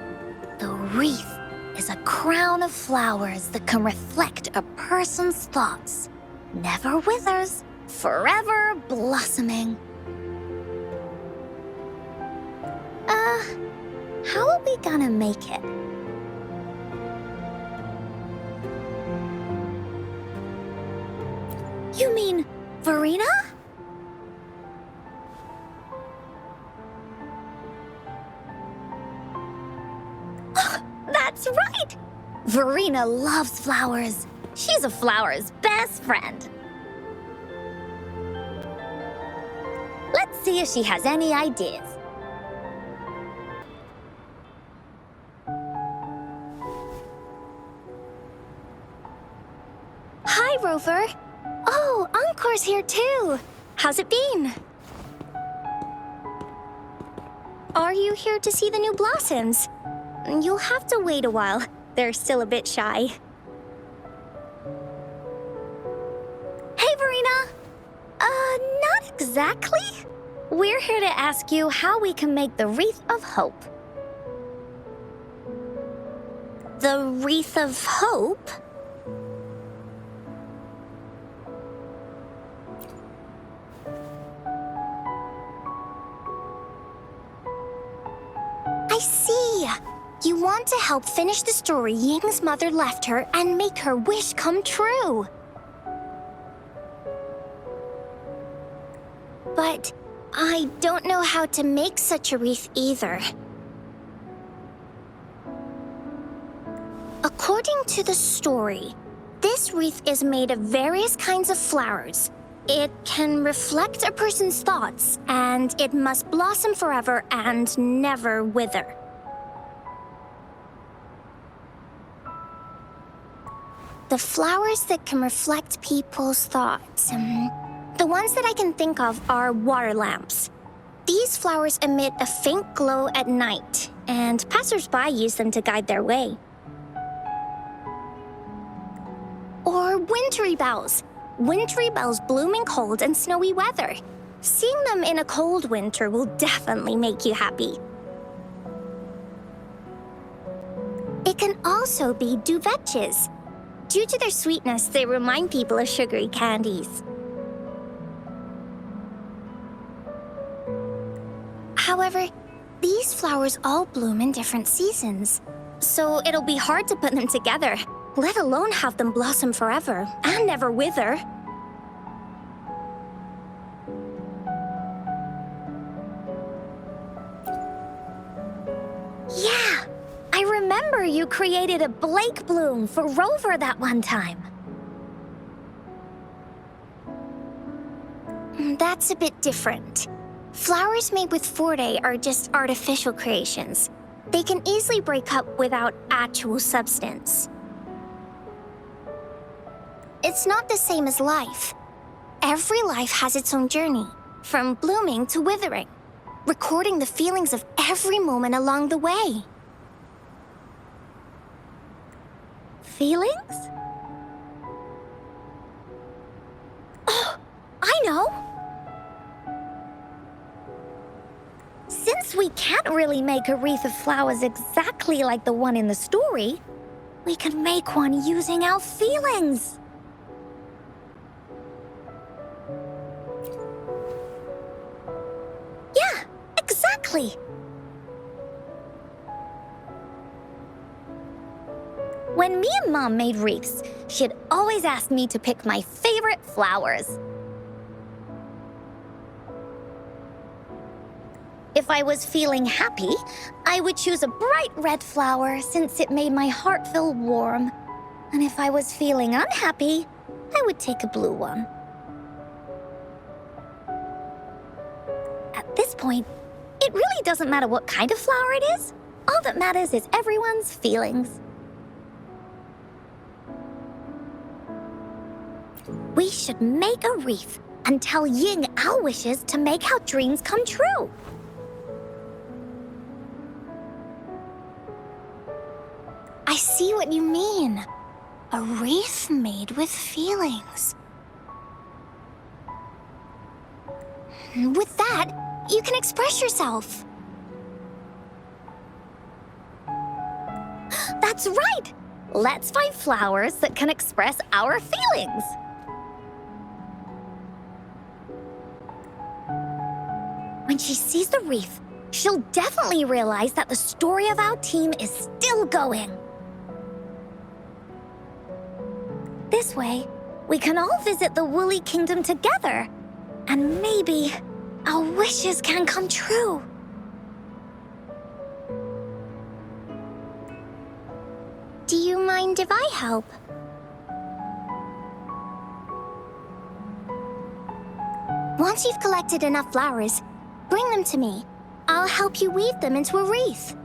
The wreath is a crown of flowers that can reflect a person's thoughts. Never withers, forever blossoming. How are we gonna make it? You mean Verena? That's right! Verena loves flowers. She's a flower's best friend. Let's see if she has any ideas. Hi, Rover. Oh, Encore's here too. How's it been? Are you here to see the new blossoms? You'll have to wait a while. They're still a bit shy. Hey, Verena! Not exactly. We're here to ask you how we can make the Wreath of Hope. The Wreath of Hope? I see. You want to help finish the story Ying's mother left her and make her wish come true. But I don't know how to make such a wreath either. According to the story, this wreath is made of various kinds of flowers. It can reflect a person's thoughts, and it must blossom forever and never wither. The flowers that can reflect people's thoughts. The ones that I can think of are water lamps. These flowers emit a faint glow at night, and passers-by use them to guide their way. Or wintry bells. Wintry bells bloom in cold and snowy weather. Seeing them in a cold winter will definitely make you happy. It can also be duvetches. Due to their sweetness, they remind people of sugary candies. However, these flowers all bloom in different seasons, so it'll be hard to put them together, let alone have them blossom forever and never wither. remember you created a Blake bloom for Rover that one time. That's a bit different. Flowers made with Forte are just artificial creations. They can easily break up without actual substance. It's not the same as life. Every life has its own journey, from blooming to withering, recording the feelings of every moment along the way. Feelings? Oh, I know! Since we can't really make a wreath of flowers exactly like the one in the story, we can make one using our feelings. Yeah, exactly. When me and Mom made wreaths, she'd always ask me to pick my favorite flowers. If I was feeling happy, I would choose a bright red flower since it made my heart feel warm. And if I was feeling unhappy, I would take a blue one. At this point, it really doesn't matter what kind of flower it is. All that matters is everyone's feelings. We should make a wreath and tell Ying our wishes to make our dreams come true. I see what you mean. A wreath made with feelings. With that, you can express yourself. That's right! Let's find flowers that can express our feelings. When she sees the wreath, she'll definitely realize that the story of our team is still going. This way, we can all visit the Woolly Kingdom together, and maybe our wishes can come true. Do you mind if I help? Once you've collected enough flowers, bring them to me. I'll help you weave them into a wreath.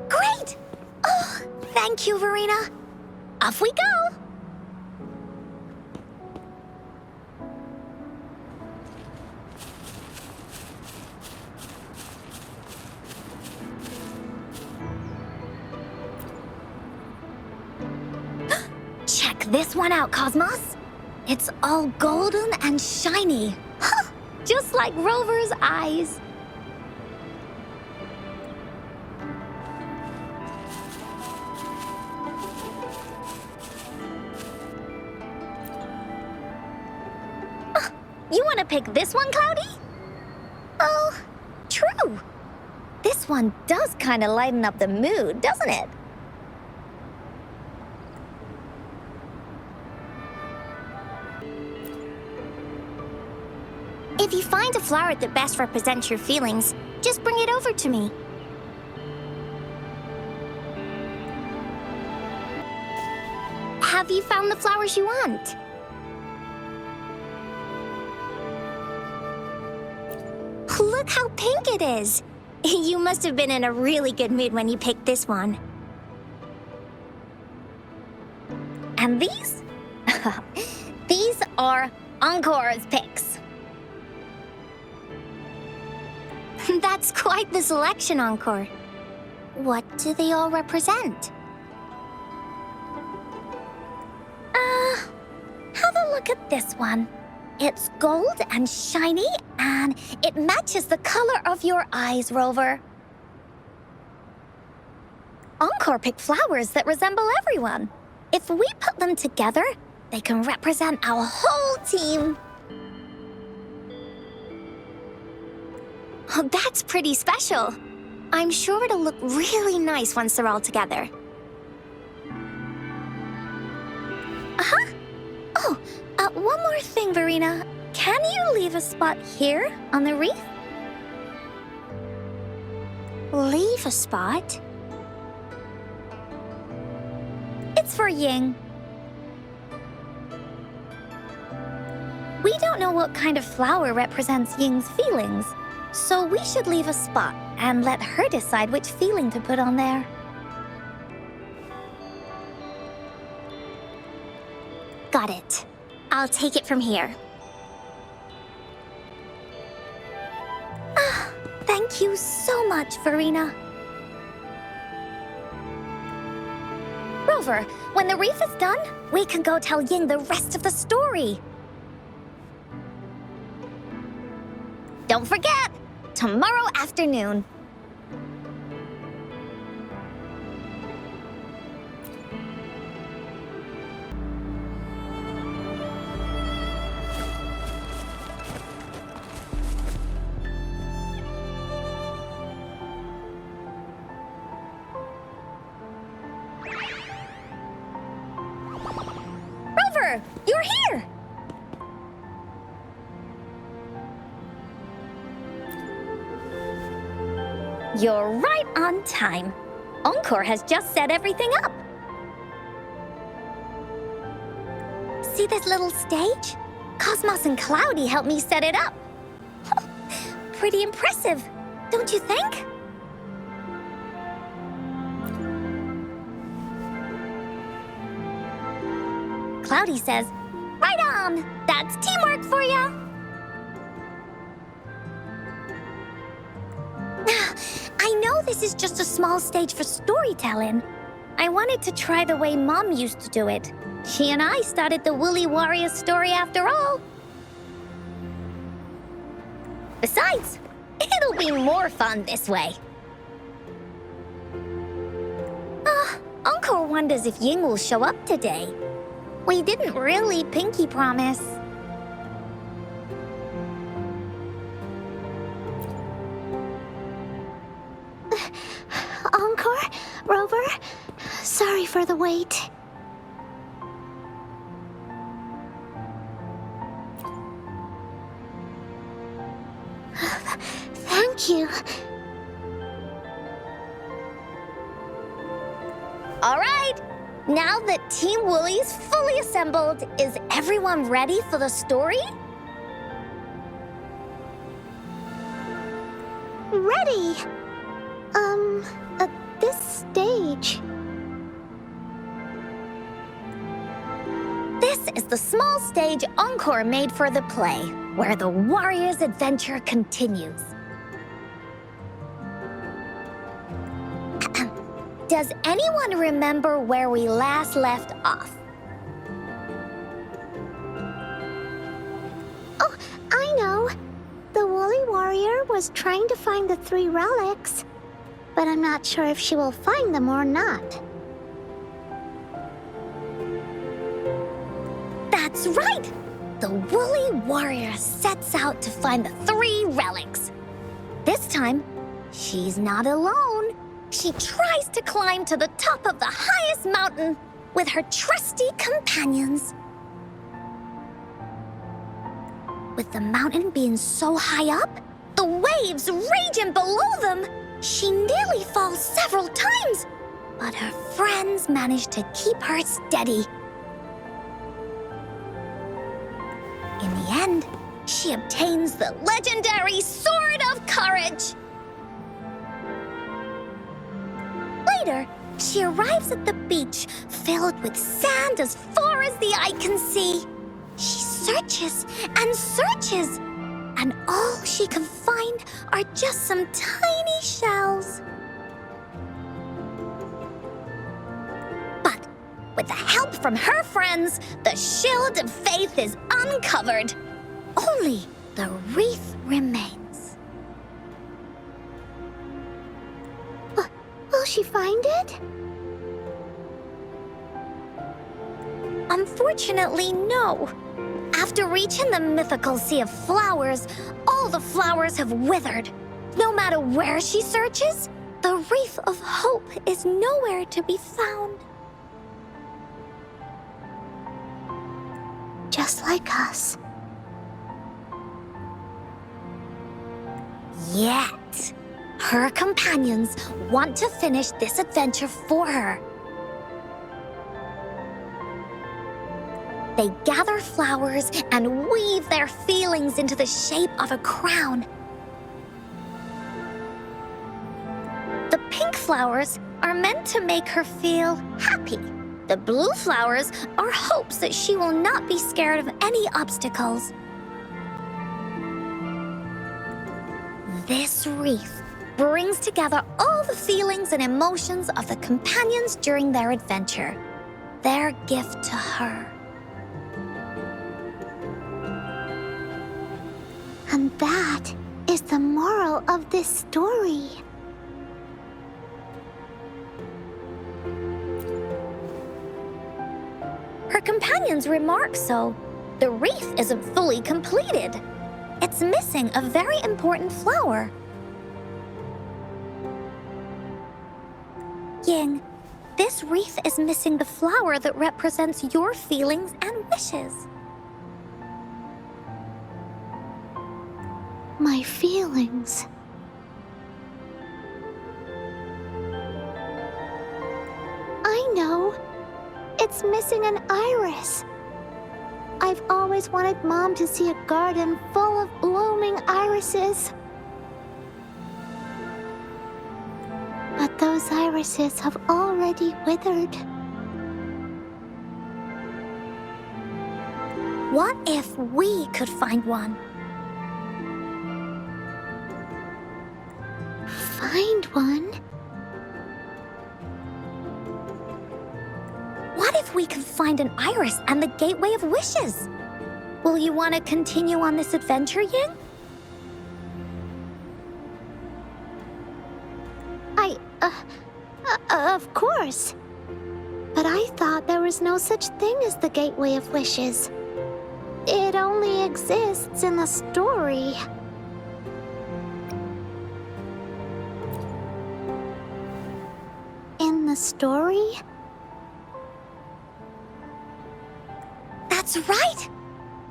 Great! Oh, thank you, Verena. Off we go! Check this one out, Cosmos. It's all golden and shiny. Huh, just like Rover's eyes. You want to pick this one, Cloudy? Oh, true. This one does kind of lighten up the mood, doesn't it? If you find a flower that best represents your feelings, just bring it over to me. Have you found the flowers you want? Look how pink it is! You must have been in a really good mood when you picked this one. And these? These are Encore's picks. That's quite the selection, Encore. What do they all represent? Have a look at this one. It's gold and shiny, and it matches the color of your eyes, Rover. Encore picked flowers that resemble everyone. If we put them together, they can represent our whole team. Oh, that's pretty special. I'm sure it'll look really nice once they're all together. Oh, one more thing, Verena. Can you leave a spot here on the wreath? Leave a spot? It's for Ying. We don't know what kind of flower represents Ying's feelings, so we should leave a spot and let her decide which feeling to put on there. Got it. I'll take it from here. Thank you so much, Farina. Rover, when the reef is done, we can go tell Ying the rest of the story. Don't forget, tomorrow afternoon. Rover, you're here! You're right on time. Encore has just set everything up. See this little stage? Cosmos and Cloudy helped me set it up. Pretty impressive, don't you think? Cloudy says, right on! That's teamwork for ya! I know this is just a small stage for storytelling. I wanted to try the way Mom used to do it. She and I started the Woolly Warrior story after all. Besides, it'll be more fun this way. Encore wonders if Ying will show up today. We didn't really pinky promise. Encore? Rover? Sorry for the wait. Thank you. All right, now that Team Woolly's fully assembled, is everyone ready for the story? Ready? At this stage. This is the small stage Encore made for the play, where the warrior's adventure continues. Does anyone remember where we last left off? Oh, I know. The Woolly Warrior was trying to find the 3 relics, but I'm not sure if she will find them or not. That's right! The Woolly Warrior sets out to find the 3 relics. This time, she's not alone. She tries to climb to the top of the highest mountain with her trusty companions. With the mountain being so high up, the waves raging below them, she nearly falls several times, but her friends manage to keep her steady. In the end, she obtains the legendary Sword of Courage. Later, she arrives at the beach filled with sand as far as the eye can see. She searches and searches, and all she can find are just some tiny shells. But with the help from her friends, the shield of faith is uncovered. Only the wreath remains. Will she find it? Unfortunately, no. After reaching the mythical Sea of Flowers, all the flowers have withered. No matter where she searches, the Wreath of Hope is nowhere to be found. Just like us. Yet. Her companions want to finish this adventure for her. They gather flowers and weave their feelings into the shape of a crown. The pink flowers are meant to make her feel happy. The blue flowers are hopes that she will not be scared of any obstacles. This wreath brings together all the feelings and emotions of the companions during their adventure. Their gift to her. And that is the moral of this story. Her companions remark so. The wreath isn't fully completed. It's missing a very important flower. Ying, this wreath is missing the flower that represents your feelings and wishes. My feelings. I know. It's missing an iris. I've always wanted Mom to see a garden full of blooming irises. But those irises have already withered. What if we could find one? Find one? What if we could find an iris and the Gateway of Wishes? Will you want to continue on this adventure, Ying? Of course. But I thought there was no such thing as the Gateway of Wishes. It only exists in the story. In the story? That's right!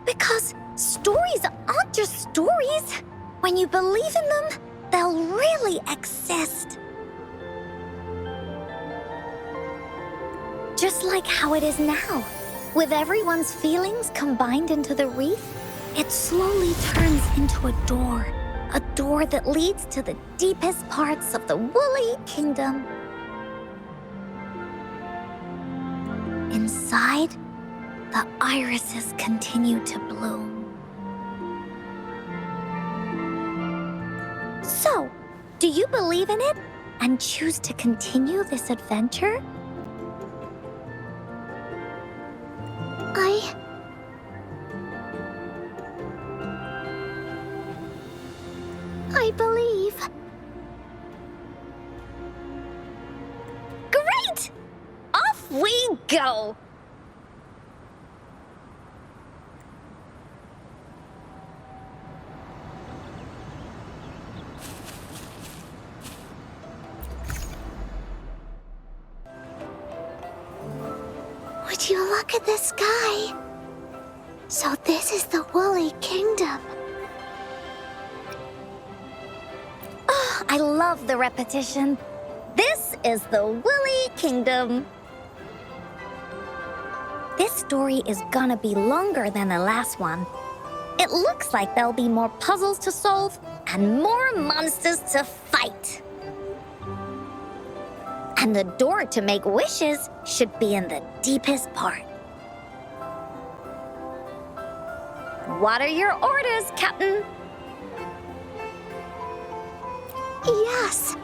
Because stories aren't just stories. When you believe in them, they'll really exist. Just like how it is now. With everyone's feelings combined into the wreath, it slowly turns into a door. A door that leads to the deepest parts of the Woolly Kingdom. Inside, the irises continue to bloom. So, do you believe in it and choose to continue this adventure? I believe. Great! Off we go! Would you look at the sky? So this is the Woolly Kingdom. Oh, I love the repetition. This is the Woolly Kingdom. This story is gonna be longer than the last one. It looks like there'll be more puzzles to solve and more monsters to fight. And the door to make wishes should be in the deepest part. What are your orders, Captain? Yes.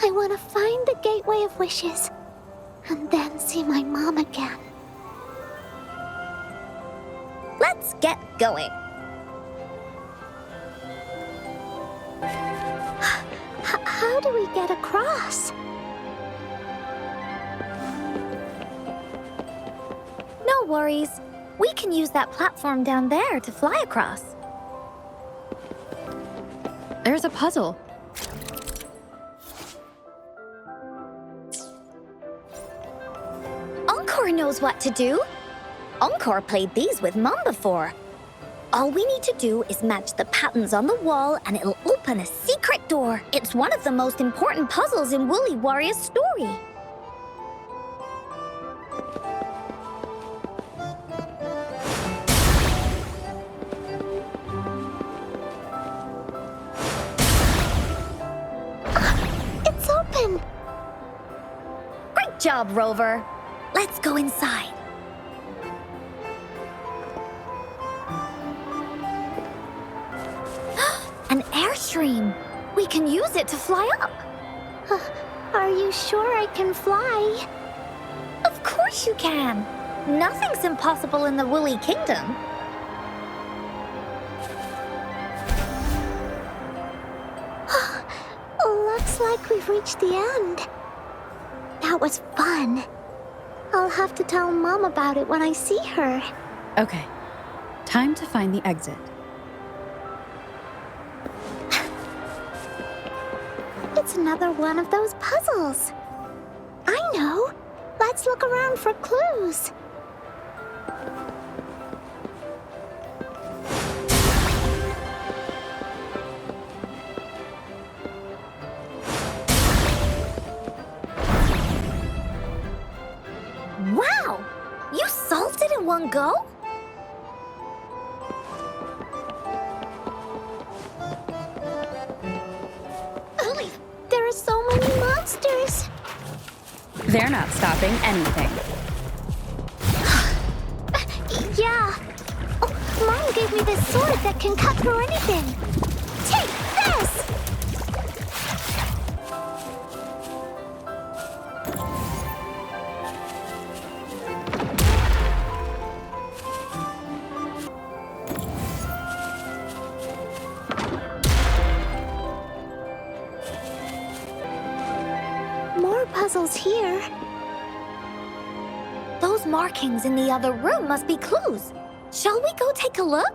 I want to find the Gateway of Wishes and then see my mom again. Let's get going. How do we get across? No worries. We can use that platform down there to fly across. There's a puzzle. Encore knows what to do. Encore played these with Mom before. All we need to do is match the patterns on the wall and it'll open open a secret door. It's one of the most important puzzles in Woolly Warrior's story. It's open! Great job, Rover. Let's go inside. An airstream. We can use it to fly up. Are you sure I can fly? Of course you can. Nothing's impossible in the Woolly Kingdom. Looks like we've reached the end. That was fun. I'll have to tell Mom about it when I see her. Okay, time to find the exit. It's another one of those puzzles. I know. Let's look around for clues. Wow! You solved it in one go? There are so many monsters. They're not stopping anything. Yeah. Oh, Mom gave me this sword that can cut through anything. Take this! More puzzles here. Those markings in the other room must be clues. Shall we go take a look?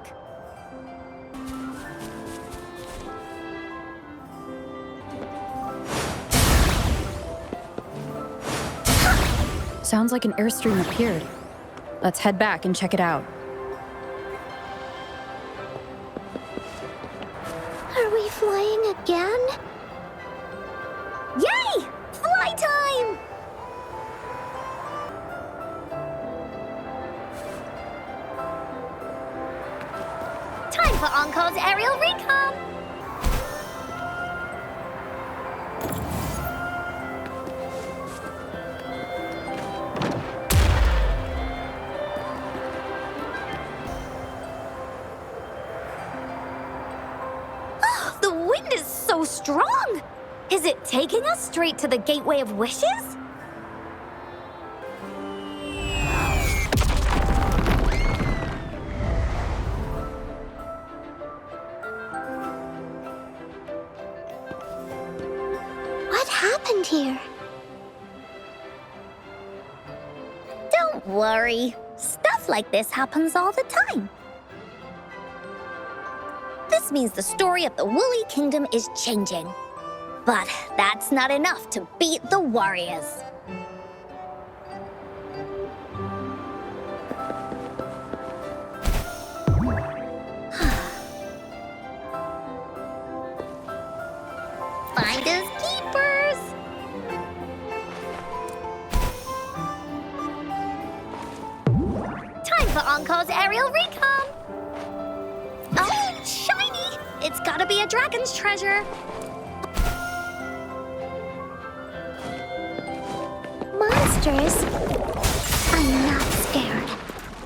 Sounds like an airstream appeared. Let's head back and check it out. Are we flying again? Yay! Fly time! Time for Encore's aerial recon! Oh, the wind is so strong! Is it taking us straight to the Gateway of Wishes? What happened here? Don't worry. Stuff like this happens all the time. This means the story of the Woolly Kingdom is changing. But that's not enough to beat the warriors. Finders keepers! Time for Encore's aerial recon! Oh, shiny! It's gotta be a dragon's treasure. Monsters? I'm not scared.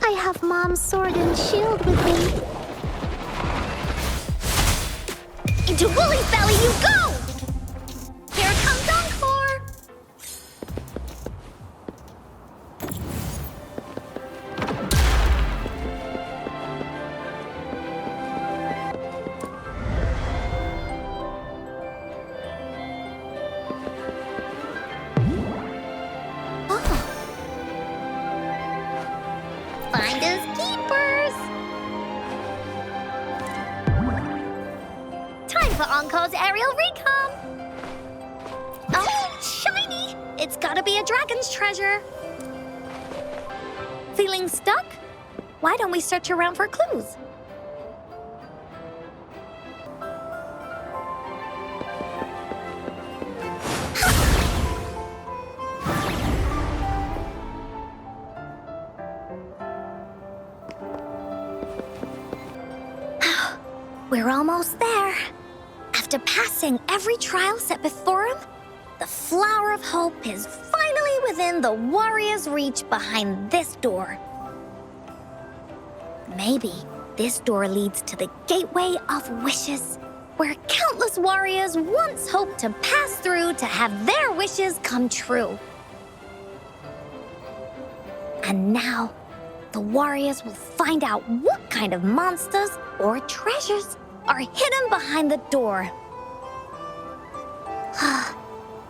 I have Mom's sword and shield with me. Into Woolly's belly you go! Here comes Encore! Finders keepers! Time for Encore's aerial recon! Oh, shiny! It's gotta be a dragon's treasure. Feeling stuck? Why don't we search around for clues? almost there. After passing every trial set before him, the flower of hope is finally within the warrior's reach behind this door. Maybe this door leads to the gateway of wishes, where countless warriors once hoped to pass through to have their wishes come true. And now, the warriors will find out what kind of monsters or treasures are hidden behind the door.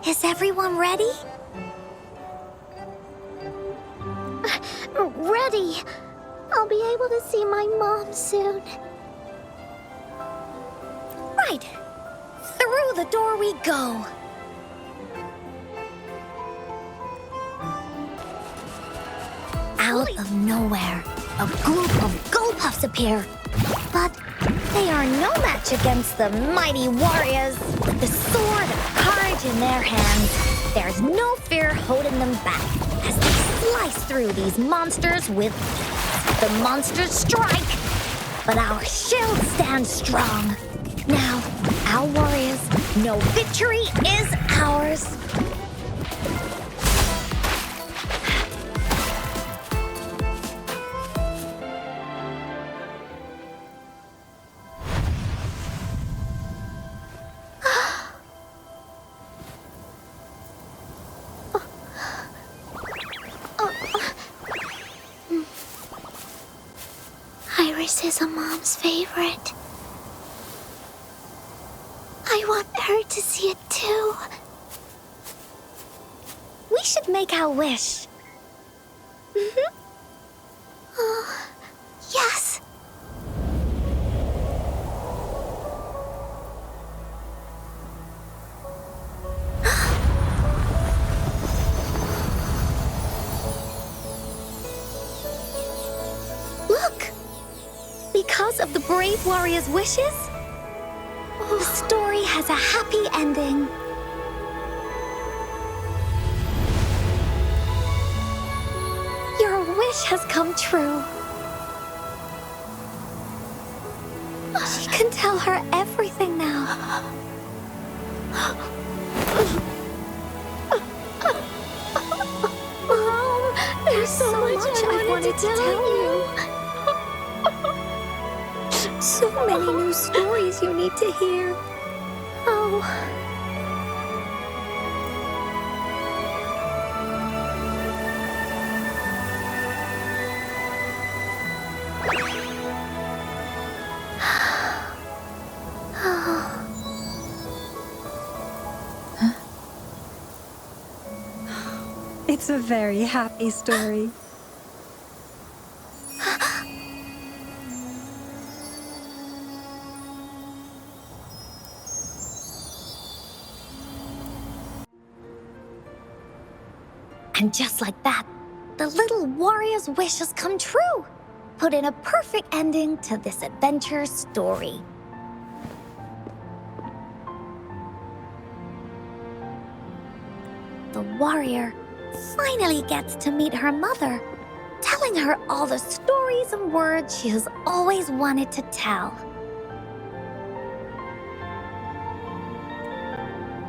Is everyone ready? Ready. I'll be able to see my mom soon. Right. Through the door we go. Out of nowhere, a group of Gullpuffs appear. But they are no match against the mighty warriors. With the sword of courage in their hands, there's no fear holding them back as they slice through these monsters with ease. The monsters strike, but our shield stands strong. Now, our warriors know victory is ours. Iris is a mom's favorite. I want her to see it too. We should make our wish. Oh, yes. Look! Because of the brave warrior's wishes, the story has a happy ending. Your wish has come true. She can tell her everything now. Mom, there's so much I wanted to tell you. So many new stories you need to hear. Oh. It's a very happy story. And just like that, the little warrior's wish has come true, put in a perfect ending to this adventure story. The warrior finally gets to meet her mother, telling her all the stories and words she has always wanted to tell.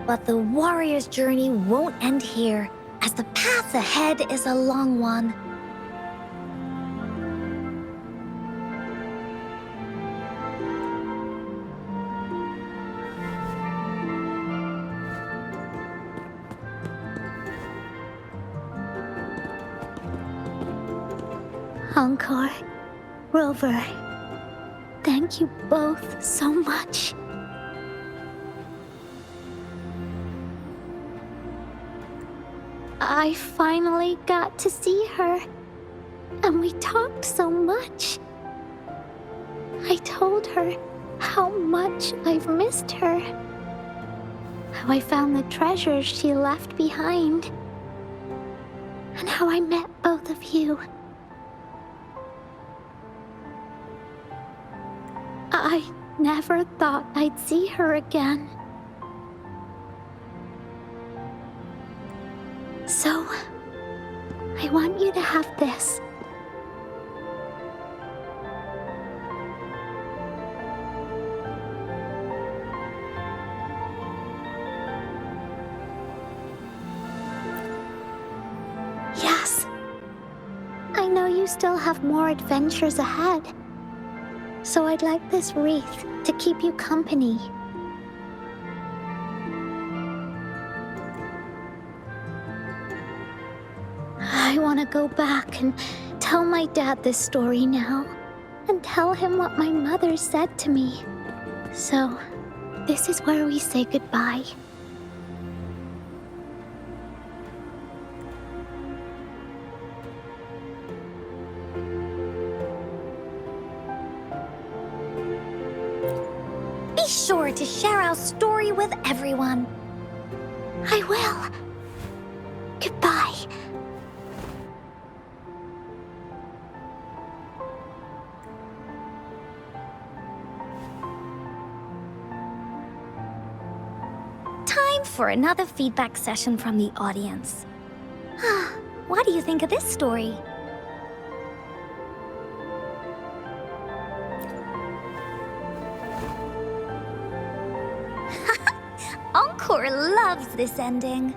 But the warrior's journey won't end here, as the path ahead is a long one. Encore, Rover, thank you both so much. I finally got to see her, and we talked so much. I told her how much I've missed her, how I found the treasures she left behind, and how I met both of you. I never thought I'd see her again. So, I want you to have this. still have more adventures ahead. So I'd like this wreath to keep you company. I want to go back and tell my dad this story now, and tell him what my mother said to me. So, this is where we say goodbye. Be sure to share our story with everyone. I will. Goodbye. Time for another feedback session from the audience. What do you think of this story? Encore loves this ending.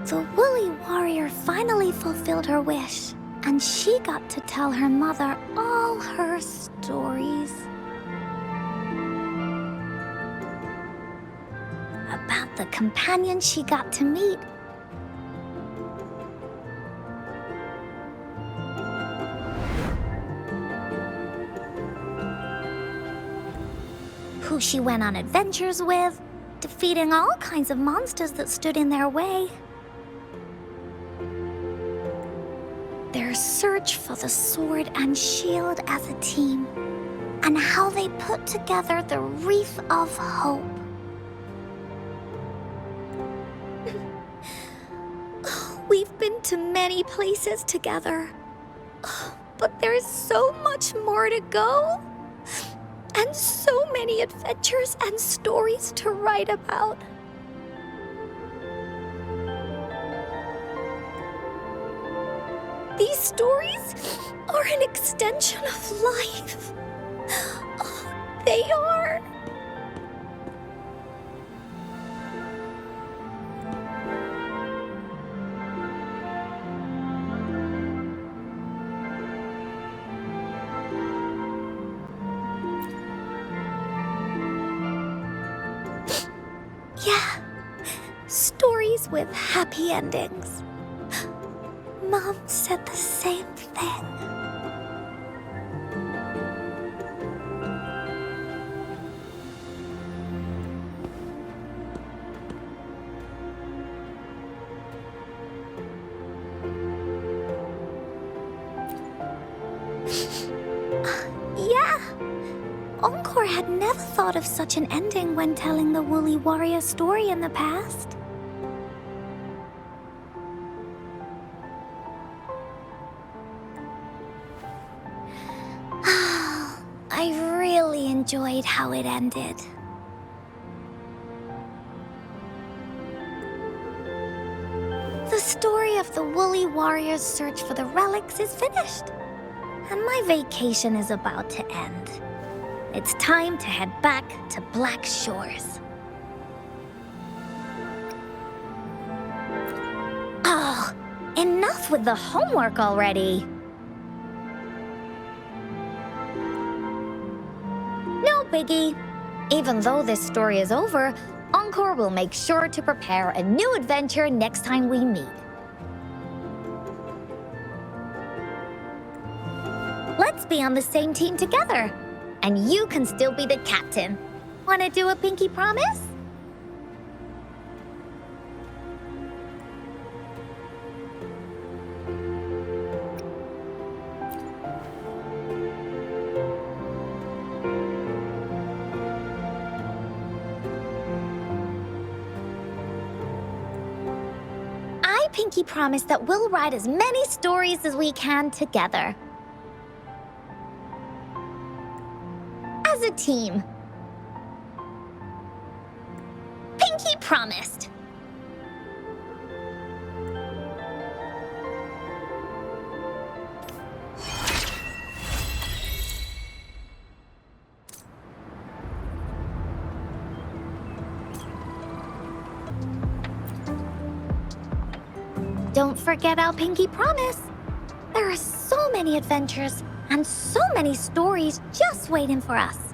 The woolly warrior finally fulfilled her wish, and she got to tell her mother all her stories. About the companion she got to meet. Who she went on adventures with, defeating all kinds of monsters that stood in their way. Their search for the sword and shield as a team, and how they put together the Wreath of Hope. We've been to many places together, but there's so much more to go, and so many adventures and stories to write about. These stories are an extension of life. They are. Yeah, stories with happy endings. Mom said the same thing. Yeah, Encore had never thought of such an ending when telling the Woolly Warrior story in the past. I really enjoyed how it ended. The story of the Woolly Warrior's search for the relics is finished, and my vacation is about to end. It's time to head back to Black Shores. Oh, enough with the homework already. No biggie. Even though this story is over, Encore will make sure to prepare a new adventure next time we meet. Let's be on the same team together. And you can still be the captain. Wanna do a pinky promise? I pinky promise that we'll write as many stories as we can together. As a team. Pinky promised. don't forget our pinky promise. There are so many adventures and so many stories just waiting for us.